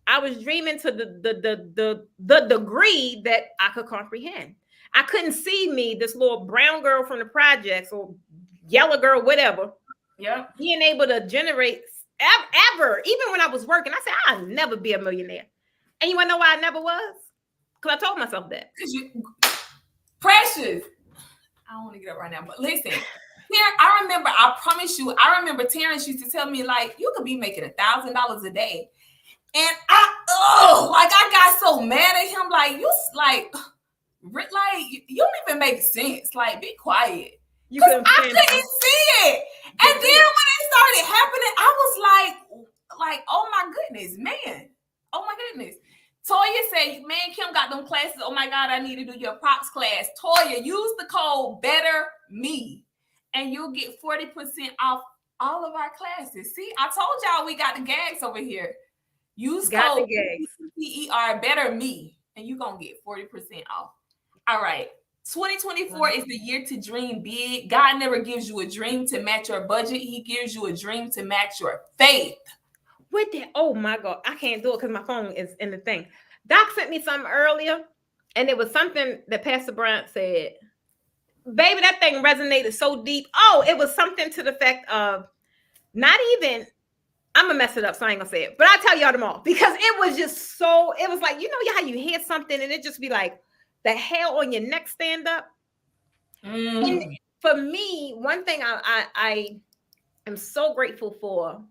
I was dreaming to the degree that I could comprehend. I couldn't see me, this little brown girl from the projects or yellow girl, whatever. Yeah, being able to generate ever, even when I was working, I said I'll never be a millionaire. And you want to know why I never was? Because I told myself that. Because you precious. I don't want to get up right now, but listen. I promise you, I remember Terrence used to tell me, like, you could be making $1,000 a day. And I got so mad at him, like, you don't even make sense. Like, be quiet. Because I couldn't see it. And then when it started happening, I was like, oh my goodness, man. Oh my goodness. Toya said, man, Kim got them classes. Oh my God, I need to do your props class. Toya, use the code BETTERME and you'll get 40% off all of our classes. See, I told y'all we got the gags over here. Use code BETTER BETTERME and you're going to get 40% off. All right. 2024 is the year to dream big. God never gives you a dream to match your budget. He gives you a dream to match your faith. With that, oh my God, I can't do it because my phone is in the thing. Doc sent me something earlier, and it was something that Pastor Bryant said. Baby, that thing resonated so deep. Oh, it was something to the effect of not even, I'm going to mess it up, so I ain't going to say it, but I'll tell y'all tomorrow because it was just so, it was like, you know how you hear something and it just be like, the hair on your neck stand up. And for me, one thing I am so grateful for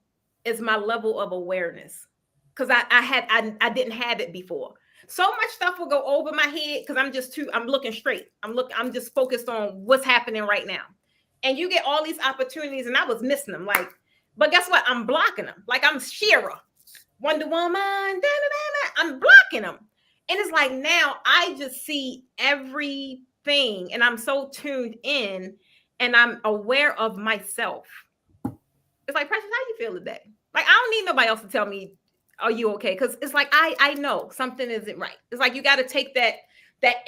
is my level of awareness. Because I didn't have it before. So much stuff will go over my head because I'm looking straight. I'm just focused on what's happening right now. And you get all these opportunities and I was missing them. Like, but guess what? I'm blocking them. Like I'm Shira, Wonder Woman, I'm blocking them. And it's like now I just see everything and I'm so tuned in and I'm aware of myself. It's like, Precious, how you feel today? Like, I don't need nobody else to tell me, are you okay? Because it's like, I know something isn't right. It's like, you got to take that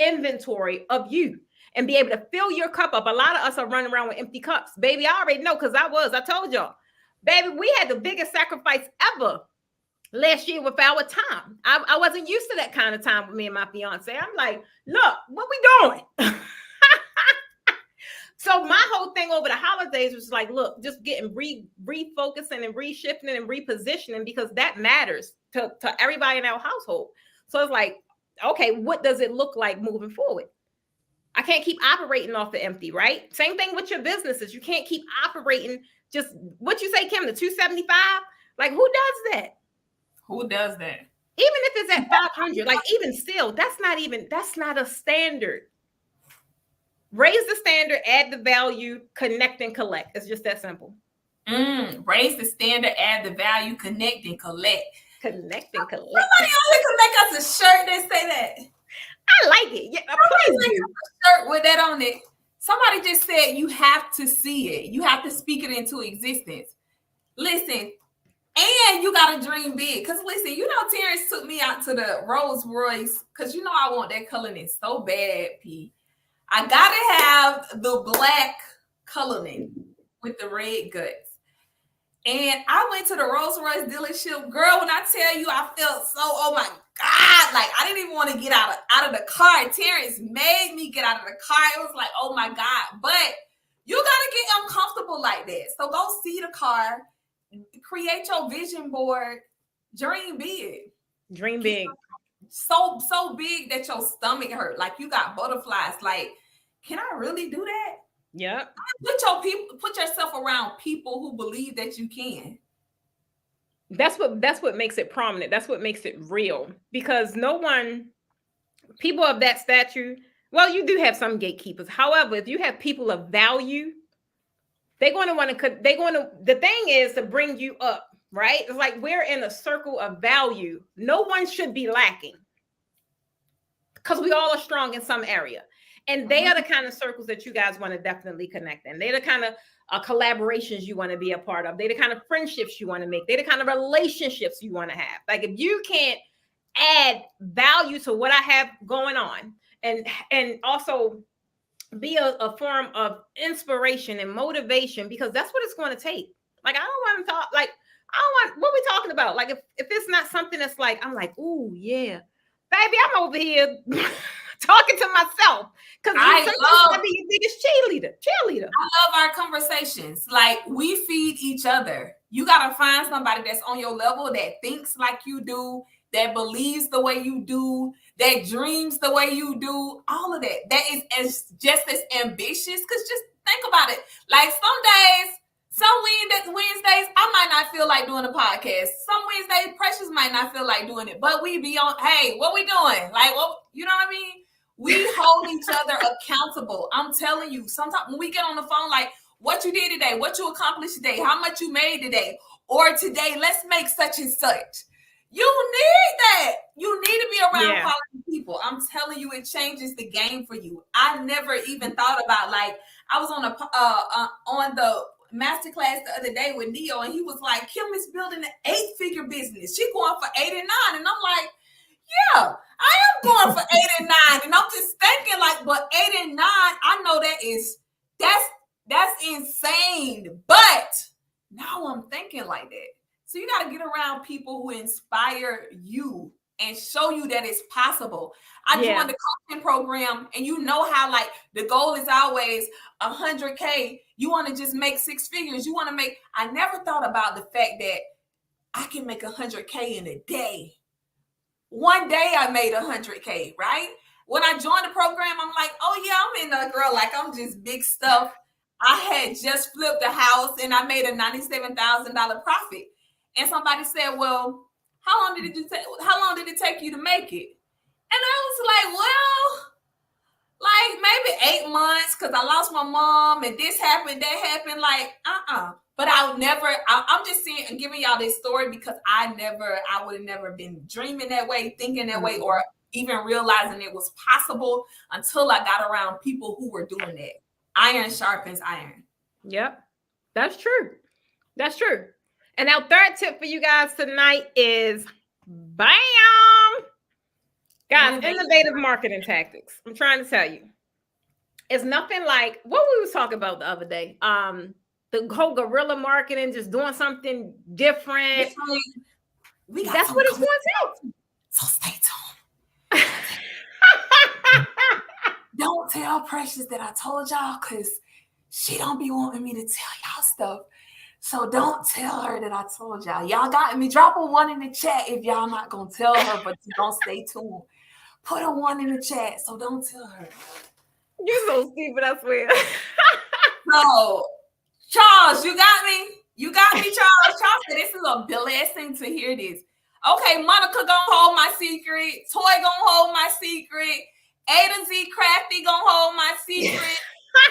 inventory of you and be able to fill your cup up. A lot of us are running around with empty cups. Baby, I already know because I told y'all. Baby, we had the biggest sacrifice ever last year with our time. I wasn't used to that kind of time with me and my fiance. I'm like, look, what we doing? So my whole thing over the holidays was like, look, just getting refocusing and reshifting and repositioning because that matters to everybody in our household. So it's like, okay, what does it look like moving forward? I can't keep operating off the empty, right? Same thing with your businesses. You can't keep operating just what you say, Kim, the 275. Like, who does that? Who does that? Even if it's at 500, like even still, that's not a standard. Raise the standard, add the value, connect and collect. It's just that simple. Raise the standard, add the value, connect and collect. Connect and collect. Somebody only can make us a shirt that say that. I like it. Yeah, please do. A shirt with that on it. Somebody just said you have to see it. You have to speak it into existence. Listen, and you got to dream big. Because listen, you know, Terrence took me out to the Rolls Royce because you know I want that coloring so bad, P. I gotta have the black coloring with the red guts. And I went to the Rolls Royce dealership. Girl, when I tell you, I felt so, oh my God, like I didn't even want to get out of the car. Terrence made me get out of the car. It was like, oh my God. But you gotta get uncomfortable like that. So go see the car, create your vision board, dream big. Dream big. So big that your stomach hurt. Like you got butterflies. Like, can I really do that? Yeah. Put yourself around people who believe that you can. That's what makes it prominent. That's what makes it real. Because people of that stature, well, you do have some gatekeepers. However, if you have people of value, the thing is to bring you up, right? It's like we're in a circle of value. No one should be lacking because we all are strong in some area. And they are the kind of circles that you guys want to definitely connect in. They're the kind of collaborations you want to be a part of. They're the kind of friendships you want to make. They're the kind of relationships you want to have. Like if you can't add value to what I have going on and also be a form of inspiration and motivation, because that's what it's going to take. Like, I don't want to talk, like, what we talking about? Like, if it's not something that's like, I'm like, ooh, yeah, baby, I'm over here talking to myself because I love to be your biggest cheerleader. I love our conversations. Like, we feed each other. You got to find somebody that's on your level, that thinks like you do, that believes the way you do, that dreams the way you do, all of that. That is just as ambitious. Because just think about it. Like some days, some Wednesdays, I might not feel like doing a podcast. Some Wednesdays, Precious might not feel like doing it. But we be on, hey, what we doing? Like, what, you know what I mean? We hold each other accountable. I'm telling you, sometimes when we get on the phone, like, what you did today, what you accomplished today, how much you made today, or today, let's make such and such. You need that. You need to be around quality people. I'm telling you, it changes the game for you. I never even thought about, like, I was on the masterclass the other day with Neo, and he was like, Kim is building an 8-figure business. She going for 8 and 9. And I'm like, yeah, I am going for 8 and 9. And I'm just thinking, like, but 8 and 9, I know that's insane. But now I'm thinking like that. So you got to get around people who inspire you and show you that it's possible. I joined the coaching program, and you know how, like, the goal is always 100K. You want to just make 6 figures. You want to make, I never thought about the fact that I can make 100K in a day. One day I made 100K, right? When I joined the program, I'm like, oh yeah, I'm in the girl, like I'm just big stuff. I had just flipped a house and I made a $97,000 profit. And somebody said, well, how long did it take you to make it? And I was like, well, like maybe 8 months, because I lost my mom and this happened, that happened. Like, But I'm just saying and giving y'all this story because I would have never been dreaming that way, thinking that way, or even realizing it was possible until I got around people who were doing that. Iron sharpens iron. Yep. That's true. That's true. And our third tip for you guys tonight is BAM! Guys, innovative marketing tactics. I'm trying to tell you. It's nothing like what we was talking about the other day. The whole guerrilla marketing, just doing something different. That's what it's going to take. So stay tuned. Don't tell Precious that I told y'all, because she don't be wanting me to tell y'all stuff. So don't tell her that I told y'all. Y'all got me. Drop a 1 in the chat if y'all not going to tell her, but you don't stay tuned. Put a 1 in the chat, so don't tell her. You're so stupid, I swear. So, Charles, you got me? You got me, Charles? Charles said this is a blessing to hear this. Okay, Monica gonna hold my secret. Toy gonna hold my secret. A to Z Crafty gonna hold my secret.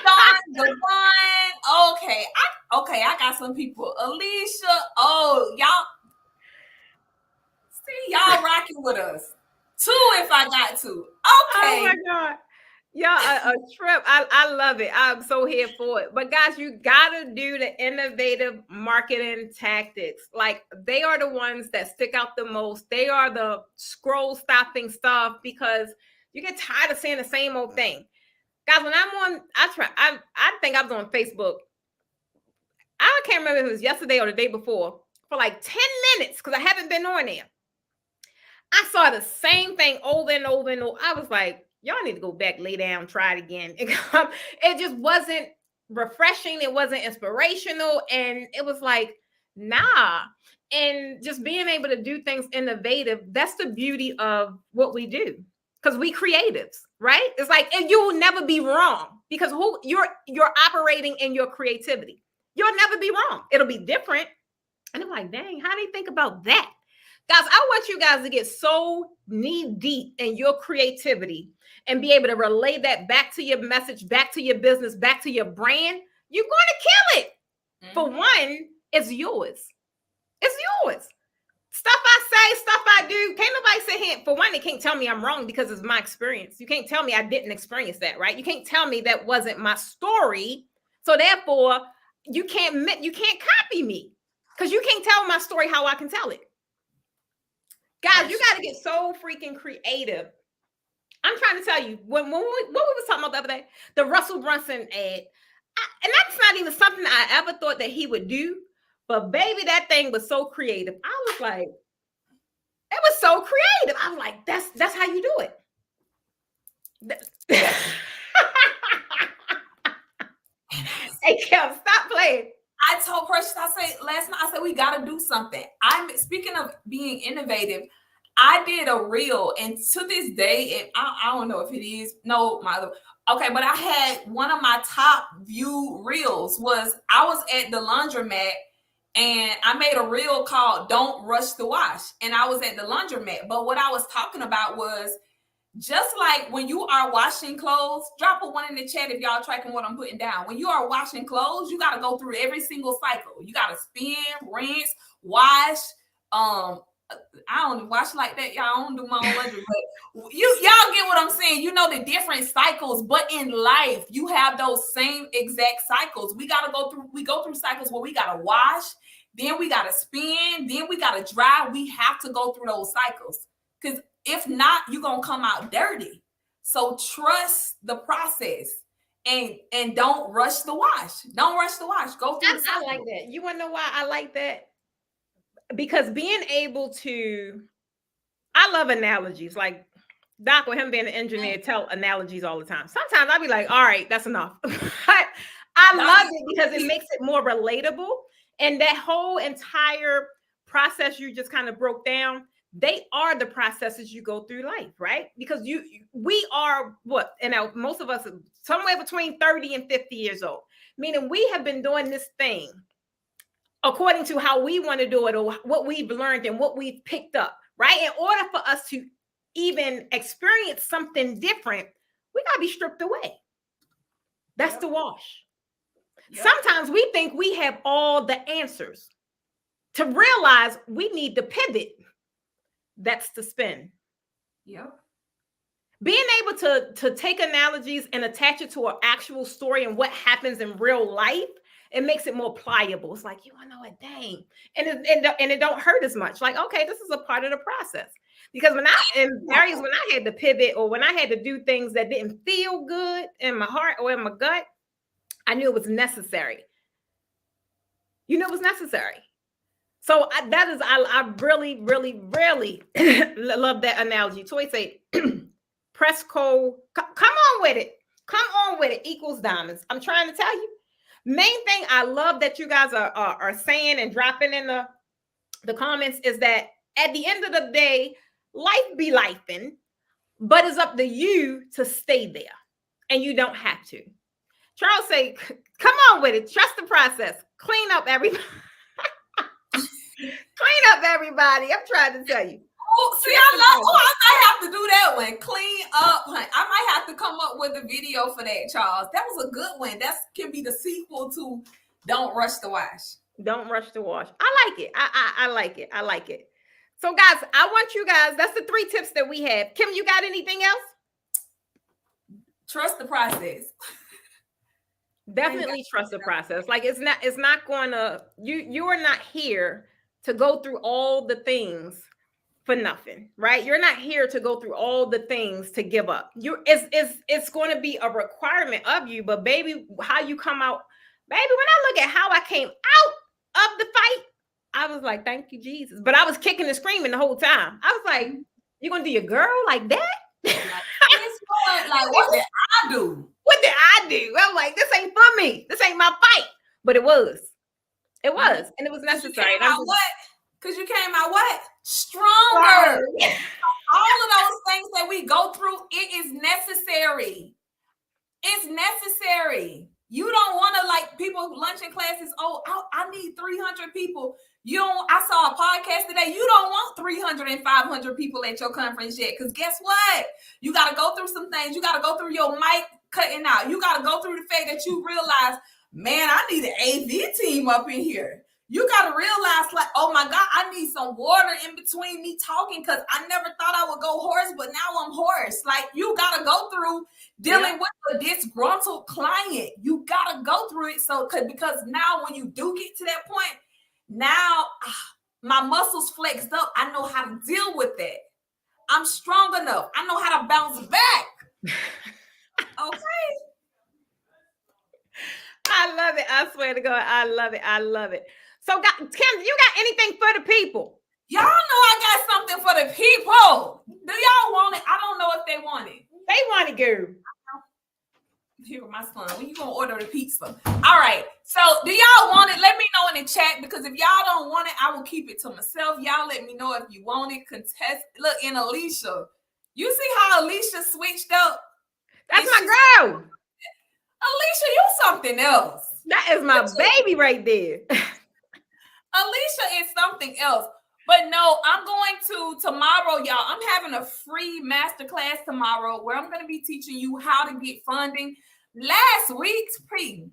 Don, Devon. Okay, I got some people. Alicia. Oh, y'all. See, y'all rocking with us. 2 if I got to. Okay. Oh my God. Yeah, a trip. I love it. I'm so here for it. But guys, you gotta do the innovative marketing tactics. Like, they are the ones that stick out the most. They are the scroll stopping stuff, because you get tired of saying the same old thing. Guys, when I think I was on Facebook. I can't remember if it was yesterday or the day before, for like 10 minutes, because I haven't been on there. I saw the same thing over and over and over. I was like, y'all need to go back, lay down, try it again. It just wasn't refreshing. It wasn't inspirational. And it was like, nah. And just being able to do things innovative, that's the beauty of what we do. Because we creatives, right? It's like, and you will never be wrong, because you're operating in your creativity. You'll never be wrong. It'll be different. And I'm like, dang, how do you think about that? Guys, I want you guys to get so knee deep in your creativity and be able to relay that back to your message, back to your business, back to your brand. You're going to kill it. Mm-hmm. For one, it's yours. It's yours. Stuff I say, stuff I do. Can't nobody sit here. For one, they can't tell me I'm wrong, because it's my experience. You can't tell me I didn't experience that, right? You can't tell me that wasn't my story. So therefore, you can't copy me, because you can't tell my story how I can tell it. Guys, you got to get so freaking creative. I'm trying to tell you, what we was talking about the other day, the Russell Brunson ad, and that's not even something I ever thought that he would do. But baby, that thing was so creative. I was like, it was so creative. I was like, that's how you do it. Hey, Kim, stop playing. I told Precious, last night, we got to do something. Speaking of being innovative, I did a reel, and to this day, and I don't know if it is okay, but I had one of my top view reels was I was at the laundromat and I made a reel called "Don't Rush the Wash," and I was at the laundromat. But what I was talking about was just like when you are washing clothes, drop a one in the chat if y'all tracking what I'm putting down. When you are washing clothes, you got to go through every single cycle. You got to spin, rinse, wash. I don't wash like that. Y'all don't do my own laundry, but y'all get what I'm saying. You know the different cycles, but in life, you have those same exact cycles. We go through cycles where we gotta wash, then we gotta spin, then we gotta dry. We have to go through those cycles. Because if not, you're gonna come out dirty. So trust the process and don't rush the wash. Don't rush the wash. Go through the cycle. I like that. You want to know why I like that? Because being able to, I love analogies. Like Doc, with him being an engineer, tell analogies all the time. Sometimes I'll be like, all right, that's enough. I love it because it makes it more relatable. And that whole entire process you just kind of broke down, they are the processes you go through life, right? Because we are what? And most of us somewhere between 30 and 50 years old, meaning we have been doing this thing according to how we want to do it or what we've learned and what we've picked up, right? In order for us to even experience something different, we got to be stripped away. That's the wash. Yep. Sometimes we think we have all the answers. To realize we need to pivot, that's the spin. Yep. Being able to take analogies and attach it to an actual story and what happens in real life, it makes it more pliable. It's like, you want to know what, dang. And it don't hurt as much. Like, okay, this is a part of the process. Because when I had to pivot or when I had to do things that didn't feel good in my heart or in my gut, I knew it was necessary. You know, it was necessary. So I really, really, really love that analogy. Toy say, press code, come on with it. Come on with it equals diamonds. I'm trying to tell you. Main thing I love that you guys are saying and dropping in the comments is that at the end of the day, life be lifing, but it's up to you to stay there. And you don't have to. Charles say, come on with it. Trust the process. Clean up everybody. Clean up everybody. I'm trying to tell you. Oh, see, I might have to do that one. Clean up. I might have to come up with a video for that, Charles. That was a good one. That can be the sequel to Don't Rush the Wash. Don't rush the wash. I like it. I like it. I like it. So, guys, I want you guys, that's the 3 tips that we have. Kim, you got anything else? Trust the process. Definitely trust the process. Like it's not going to, you are not here to go through all the things for nothing, right? You're not here to go through all the things to give up. It's going to be a requirement of you, but baby, how you come out, baby, when I look at how I came out of the fight, I was like, thank you, Jesus. But I was kicking and screaming the whole time. I was like, you gonna do your girl like that? Like, what did I do? What did I do? I'm like, this ain't for me. This ain't my fight. But it was. It was. And it was necessary. Because you came out what? Stronger. All of those things that we go through, it is necessary. It's necessary. You don't want to, like, people luncheon classes. Oh, I need 300 people. I saw a podcast today. You don't want 300 and 500 people at your conference yet. Because guess what? You got to go through some things. You got to go through your mic cutting out. You got to go through the fact that you realize, man, I need an AV team up in here. You got to realize, like, oh my God, I need some water in between me talking because I never thought I would go hoarse, but now I'm hoarse. Like, you got to go through dealing with a disgruntled client. You got to go through it. So, because now when you do get to that point, now my muscles flexed up. I know how to deal with that. I'm strong enough. I know how to bounce back. Okay. I love it. I swear to God, I love it. I love it. So, Kim, you got anything for the people? Y'all know I got something for the people. Do y'all want it? I don't know if they want it. They want it, girl. Here with my son. When you gonna order the pizza? All right. So do y'all want it? Let me know in the chat, because if y'all don't want it, I will keep it to myself. Y'all let me know if you want it. Contest. Look, and Alicia, you see how Alicia switched up? That's my girl. Alicia, you something else. That is my baby right there. Alicia is something else. But no, I'm going to tomorrow, y'all. I'm having a free masterclass tomorrow where I'm going to be teaching you how to get funding. Last week, P,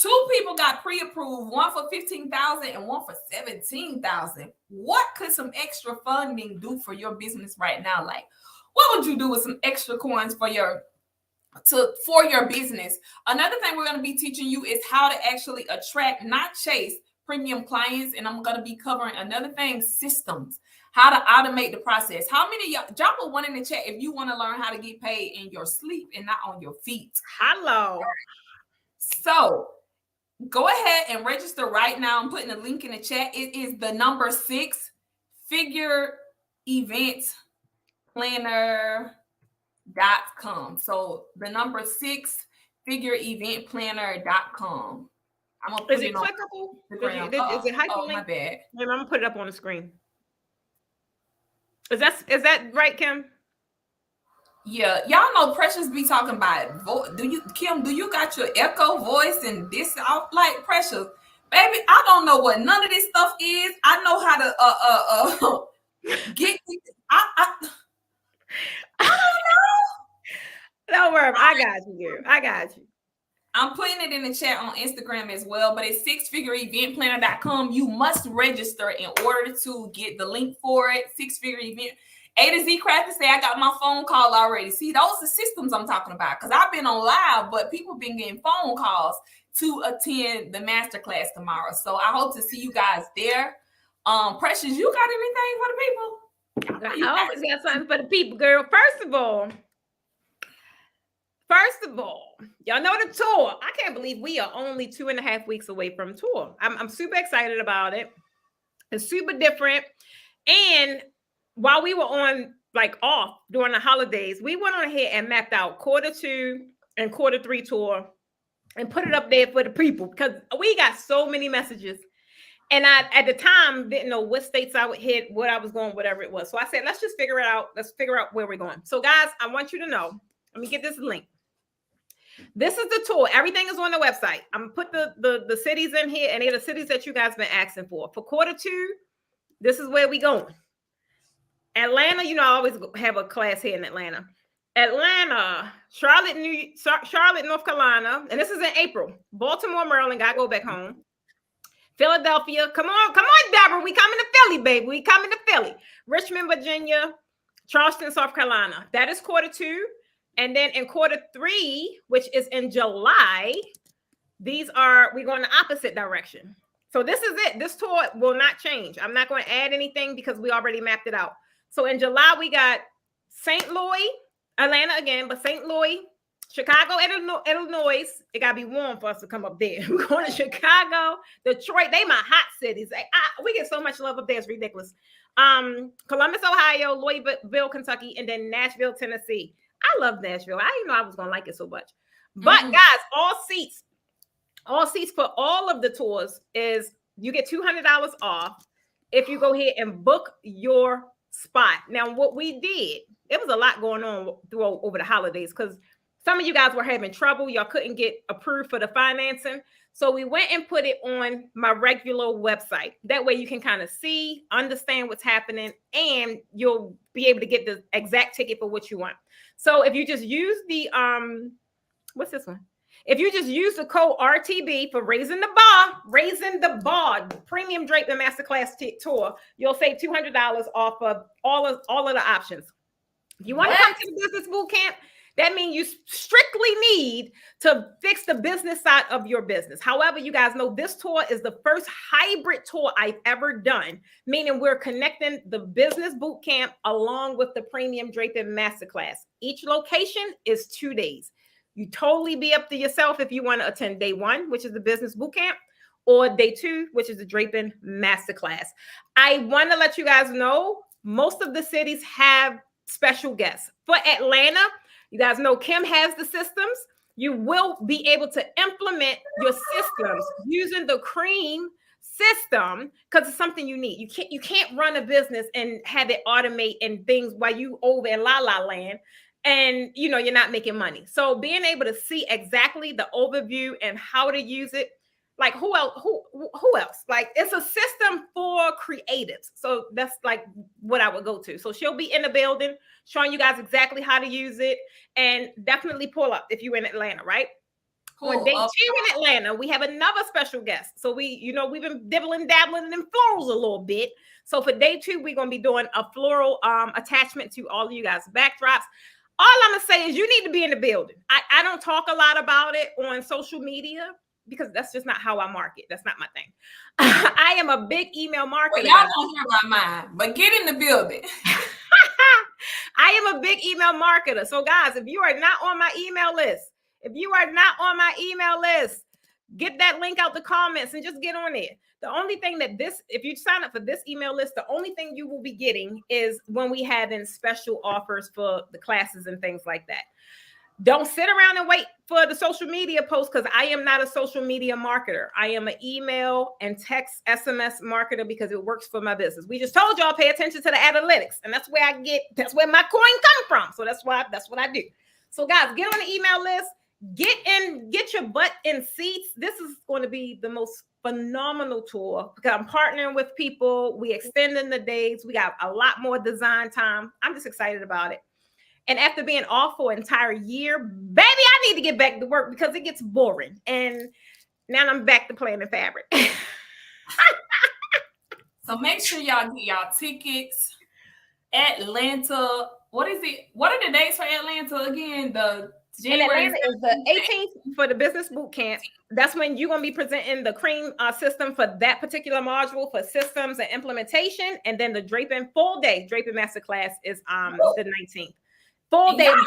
2 people got pre-approved, one for $15,000 and one for $17,000. What could some extra funding do for your business right now? Like, what would you do with some extra coins for your business? Another thing we're going to be teaching you is how to actually attract, not chase, premium clients. And I'm going to be covering another thing, systems, how to automate the process. How many of y'all, drop a 1 in the chat if you want to learn how to get paid in your sleep and not on your feet. Hello. So go ahead and register right now. I'm putting a link in the chat. It is the number 6 figure event planner.com. So the number 6 figure event planner.com. I'm gonna put is it clickable? Is it hyperlink? Oh, my bad. I'm gonna put it up on the screen. Is that right, Kim? Yeah, y'all know Precious be talking about Kim, do you got your echo voice and this off? Like, Precious, baby, I don't know what none of this stuff is. I know how to get I don't know. Don't worry, I got you, girl. I got you. I'm putting it in the chat on Instagram as well, but it's 6figureeventplanner.com. You must register in order to get the link for it. 6-figure event. A to Z Craft say I got my phone call already. See, those are systems I'm talking about, because I've been on live, but people been getting phone calls to attend the masterclass tomorrow. So I hope to see you guys there. Precious, you got anything for the people? I always got something for the people, girl. First of all, y'all know the tour. I can't believe we are only 2.5 weeks away from tour. I'm super excited about it. It's super different. And while we were off during the holidays, we went on ahead and mapped out Q2 and Q3 tour and put it up there for the people, because we got so many messages. And I, at the time, didn't know what states I would hit, what I was going, whatever it was. So I said, let's just figure it out. Let's figure out where we're going. So guys, I want you to know, let me get this link. This is the tour. Everything is on the website. I'm gonna put the cities in here, and they're the cities that you guys been asking for. For Q2, this is where we going. Atlanta, I always have a class here in Atlanta. Atlanta, Charlotte, North Carolina, and this is in April. Baltimore, Maryland, gotta go back home. Philadelphia, come on, Deborah, we coming to Philly, baby. We coming to Philly. Richmond, Virginia, Charleston, South Carolina. That is Q2. And then in Q3, which is in July, we're going the opposite direction. So this is it. This tour will not change. I'm not going to add anything because we already mapped it out. So in July, we got St. Louis, Atlanta again, but St. Louis, Chicago, Illinois. It got to be warm for us to come up there. We're going to Chicago, Detroit. They my hot cities. We get so much love up there. It's ridiculous. Columbus, Ohio, Louisville, Kentucky, and then Nashville, Tennessee. I love Nashville. I didn't know I was going to like it so much. But guys, all seats for all of the tours is you get $200 off if you go ahead and book your spot. Now, what we did, it was a lot going on over the holidays because some of you guys were having trouble. Y'all couldn't get approved for the financing. So we went and put it on my regular website. That way you can kind of see, understand what's happening, and you'll be able to get the exact ticket for what you want. So if you just use the, what's this one? If you just use the code RTB for Raising the Bar, Premium Draper Masterclass Tour, you'll save $200 off of all of the options. If you want to come to the business boot camp, that means you strictly need to fix the business side of your business. However, you guys know this tour is the first hybrid tour I've ever done, meaning we're connecting the business boot camp along with the Premium Draping Masterclass. Each location is 2 days. You totally be up to yourself if you want to attend day 1, which is the business boot camp, or day 2, which is the Draping Masterclass. I want to let you guys know most of the cities have special guests. For Atlanta, You guys know Kim has the systems. You will be able to implement your systems using the Cream system because it's something you need. You can't run a business and have it automate and things while you over in la la land and you're not making money. So being able to see exactly the overview and how to use it, like who else? Like it's a system for creatives. So that's like what I would go to. So she'll be in the building showing you guys exactly how to use it, and definitely pull up if you're in Atlanta, right? Cool. On day 2 in Atlanta, we have another special guest. So we've been dabbling in florals a little bit. So for day 2, we're going to be doing a floral attachment to all of you guys' backdrops. All I'm going to say is you need to be in the building. I don't talk a lot about it on social media because that's just not how I market. That's not my thing. I am a big email marketer. Well, y'all don't hear my mind, but get in the building. I am a big email marketer. So guys, if you are not on my email list, get that link out the comments and just get on there. The only thing if you sign up for this email list, the only thing you will be getting is when we have in special offers for the classes and things like that. Don't sit around and wait for the social media posts because I am not a social media marketer. I am an email and text SMS marketer because it works for my business. We just told y'all pay attention to the analytics, and that's where my coin come from. So that's what I do. So guys, get on the email list, get your butt in seats. This is going to be the most phenomenal tour because I'm partnering with people. We extending the days. We got a lot more design time. I'm just excited about it. And after being off for an entire year, baby, I need to get back to work because it gets boring. And now I'm back to playing in fabric. So make sure y'all get y'all tickets. Atlanta. What is it? What are the dates for Atlanta again? January is the 18th for the business boot camp. That's when you're going to be presenting the Cream system for that particular module for systems and implementation. And then the full day draping masterclass is the 19th. Full day. This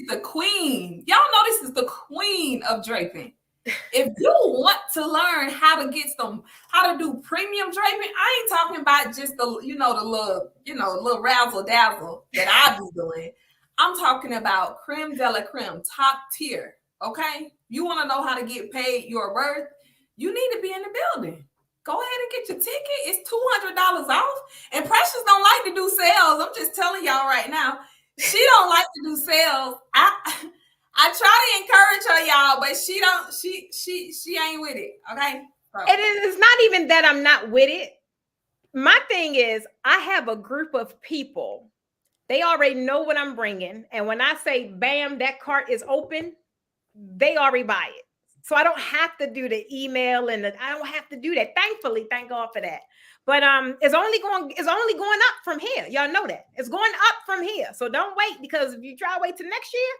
is the queen. Y'all know this is the queen of draping. If you want to learn how to do premium draping, I ain't talking about just the little razzle dazzle that I be doing. I'm talking about creme de la creme, top tier. Okay, you want to know how to get paid your worth? You need to be in the building. Go ahead and get your ticket. It's $200 off. And Precious don't like to do sales. I'm just telling y'all right now. She don't like to do sales. I try to encourage her, y'all, but she don't. She ain't with it. Okay. So. It is not even that I'm not with it. My thing is, I have a group of people. They already know what I'm bringing, and when I say, "Bam, that cart is open," they already buy it. So I don't have to do the email I don't have to do that. Thankfully, thank God for that. But it's only going up from here. Y'all know that. It's going up from here. So don't wait, because if you try to wait till next year,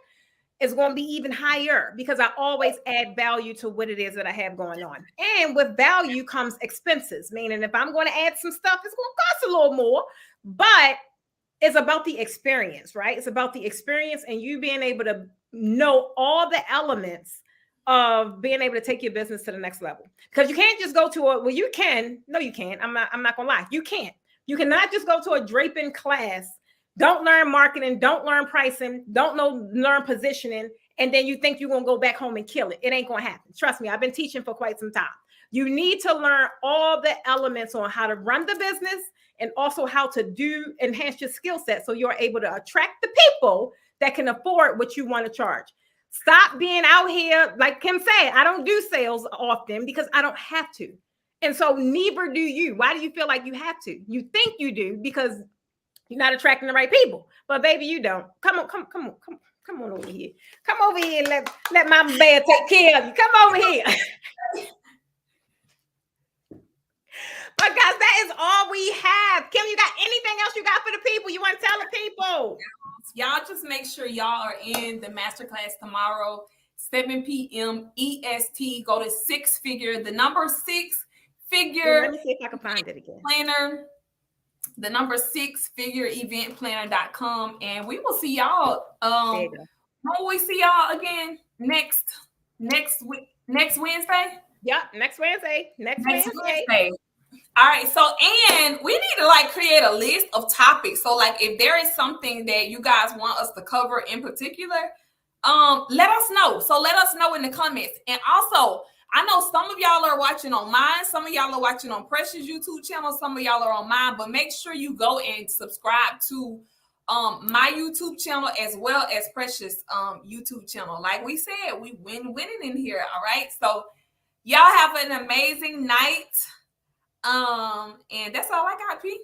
it's going to be even higher because I always add value to what it is that I have going on. And with value comes expenses, meaning if I'm going to add some stuff, it's going to cost a little more, but it's about the experience, right? It's about the experience and you being able to know all the elements of being able to take your business to the next level. Because you can't just go to you can. No, you can't. I'm not gonna lie. You can't. You cannot just go to a draping class, don't learn marketing, don't learn pricing, learn positioning, and then you think you're gonna go back home and kill it. It ain't gonna happen. Trust me, I've been teaching for quite some time. You need to learn all the elements on how to run the business and also how to enhance your skill set so you're able to attract the people that can afford what you want to charge. Stop being out here, like Kim said, I don't do sales often because I don't have to. And so neither do you. Why do you feel like you have to? You think you do because you're not attracting the right people. But baby, you don't. Come on over here. Come over here and let my bear take care of you. Come over here. But guys, that is all we have. Kim, you got anything else you got for the people? You want to tell the people? Y'all just make sure y'all are in the masterclass tomorrow, 7 p.m. EST. Go to 6-figure, the number 6-figure. Let me see if I can find it again. Planner, the number 6-figureeventplanner.com. And we will see y'all. When will we see y'all again? Next Wednesday? Yep, next Wednesday. Next Wednesday. All right, so and we need to like create a list of topics. So like if there is something that you guys want us to cover in particular, let us know. So let us know in the comments. And also, I know some of y'all are watching on mine, some of y'all are watching on Precious YouTube channel, some of y'all are on mine, but make sure you go and subscribe to my YouTube channel as well as Precious YouTube channel. Like we said, we winning in here. All right. So y'all have an amazing night. And that's all I got, P.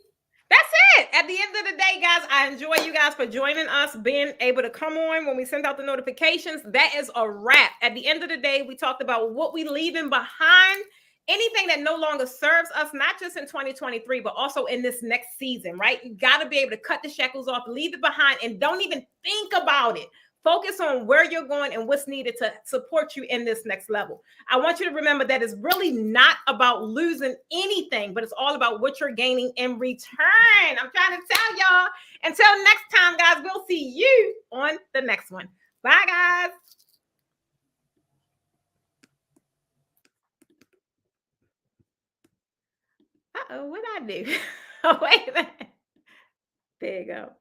That's it. At the end of the day, guys, I enjoy you guys for joining us, being able to come on when we send out the notifications. That is a wrap. At the end of the day, we talked about what we leaving behind, anything that no longer serves us, not just in 2023, but also in this next season, right? You got to be able to cut the shackles off, leave it behind, and don't even think about it. Focus on where you're going and what's needed to support you in this next level. I want you to remember that it's really not about losing anything, but it's all about what you're gaining in return. I'm trying to tell y'all. Until next time, guys, we'll see you on the next one. Bye, guys. Uh-oh, what did I do? Oh, wait a minute. There you go.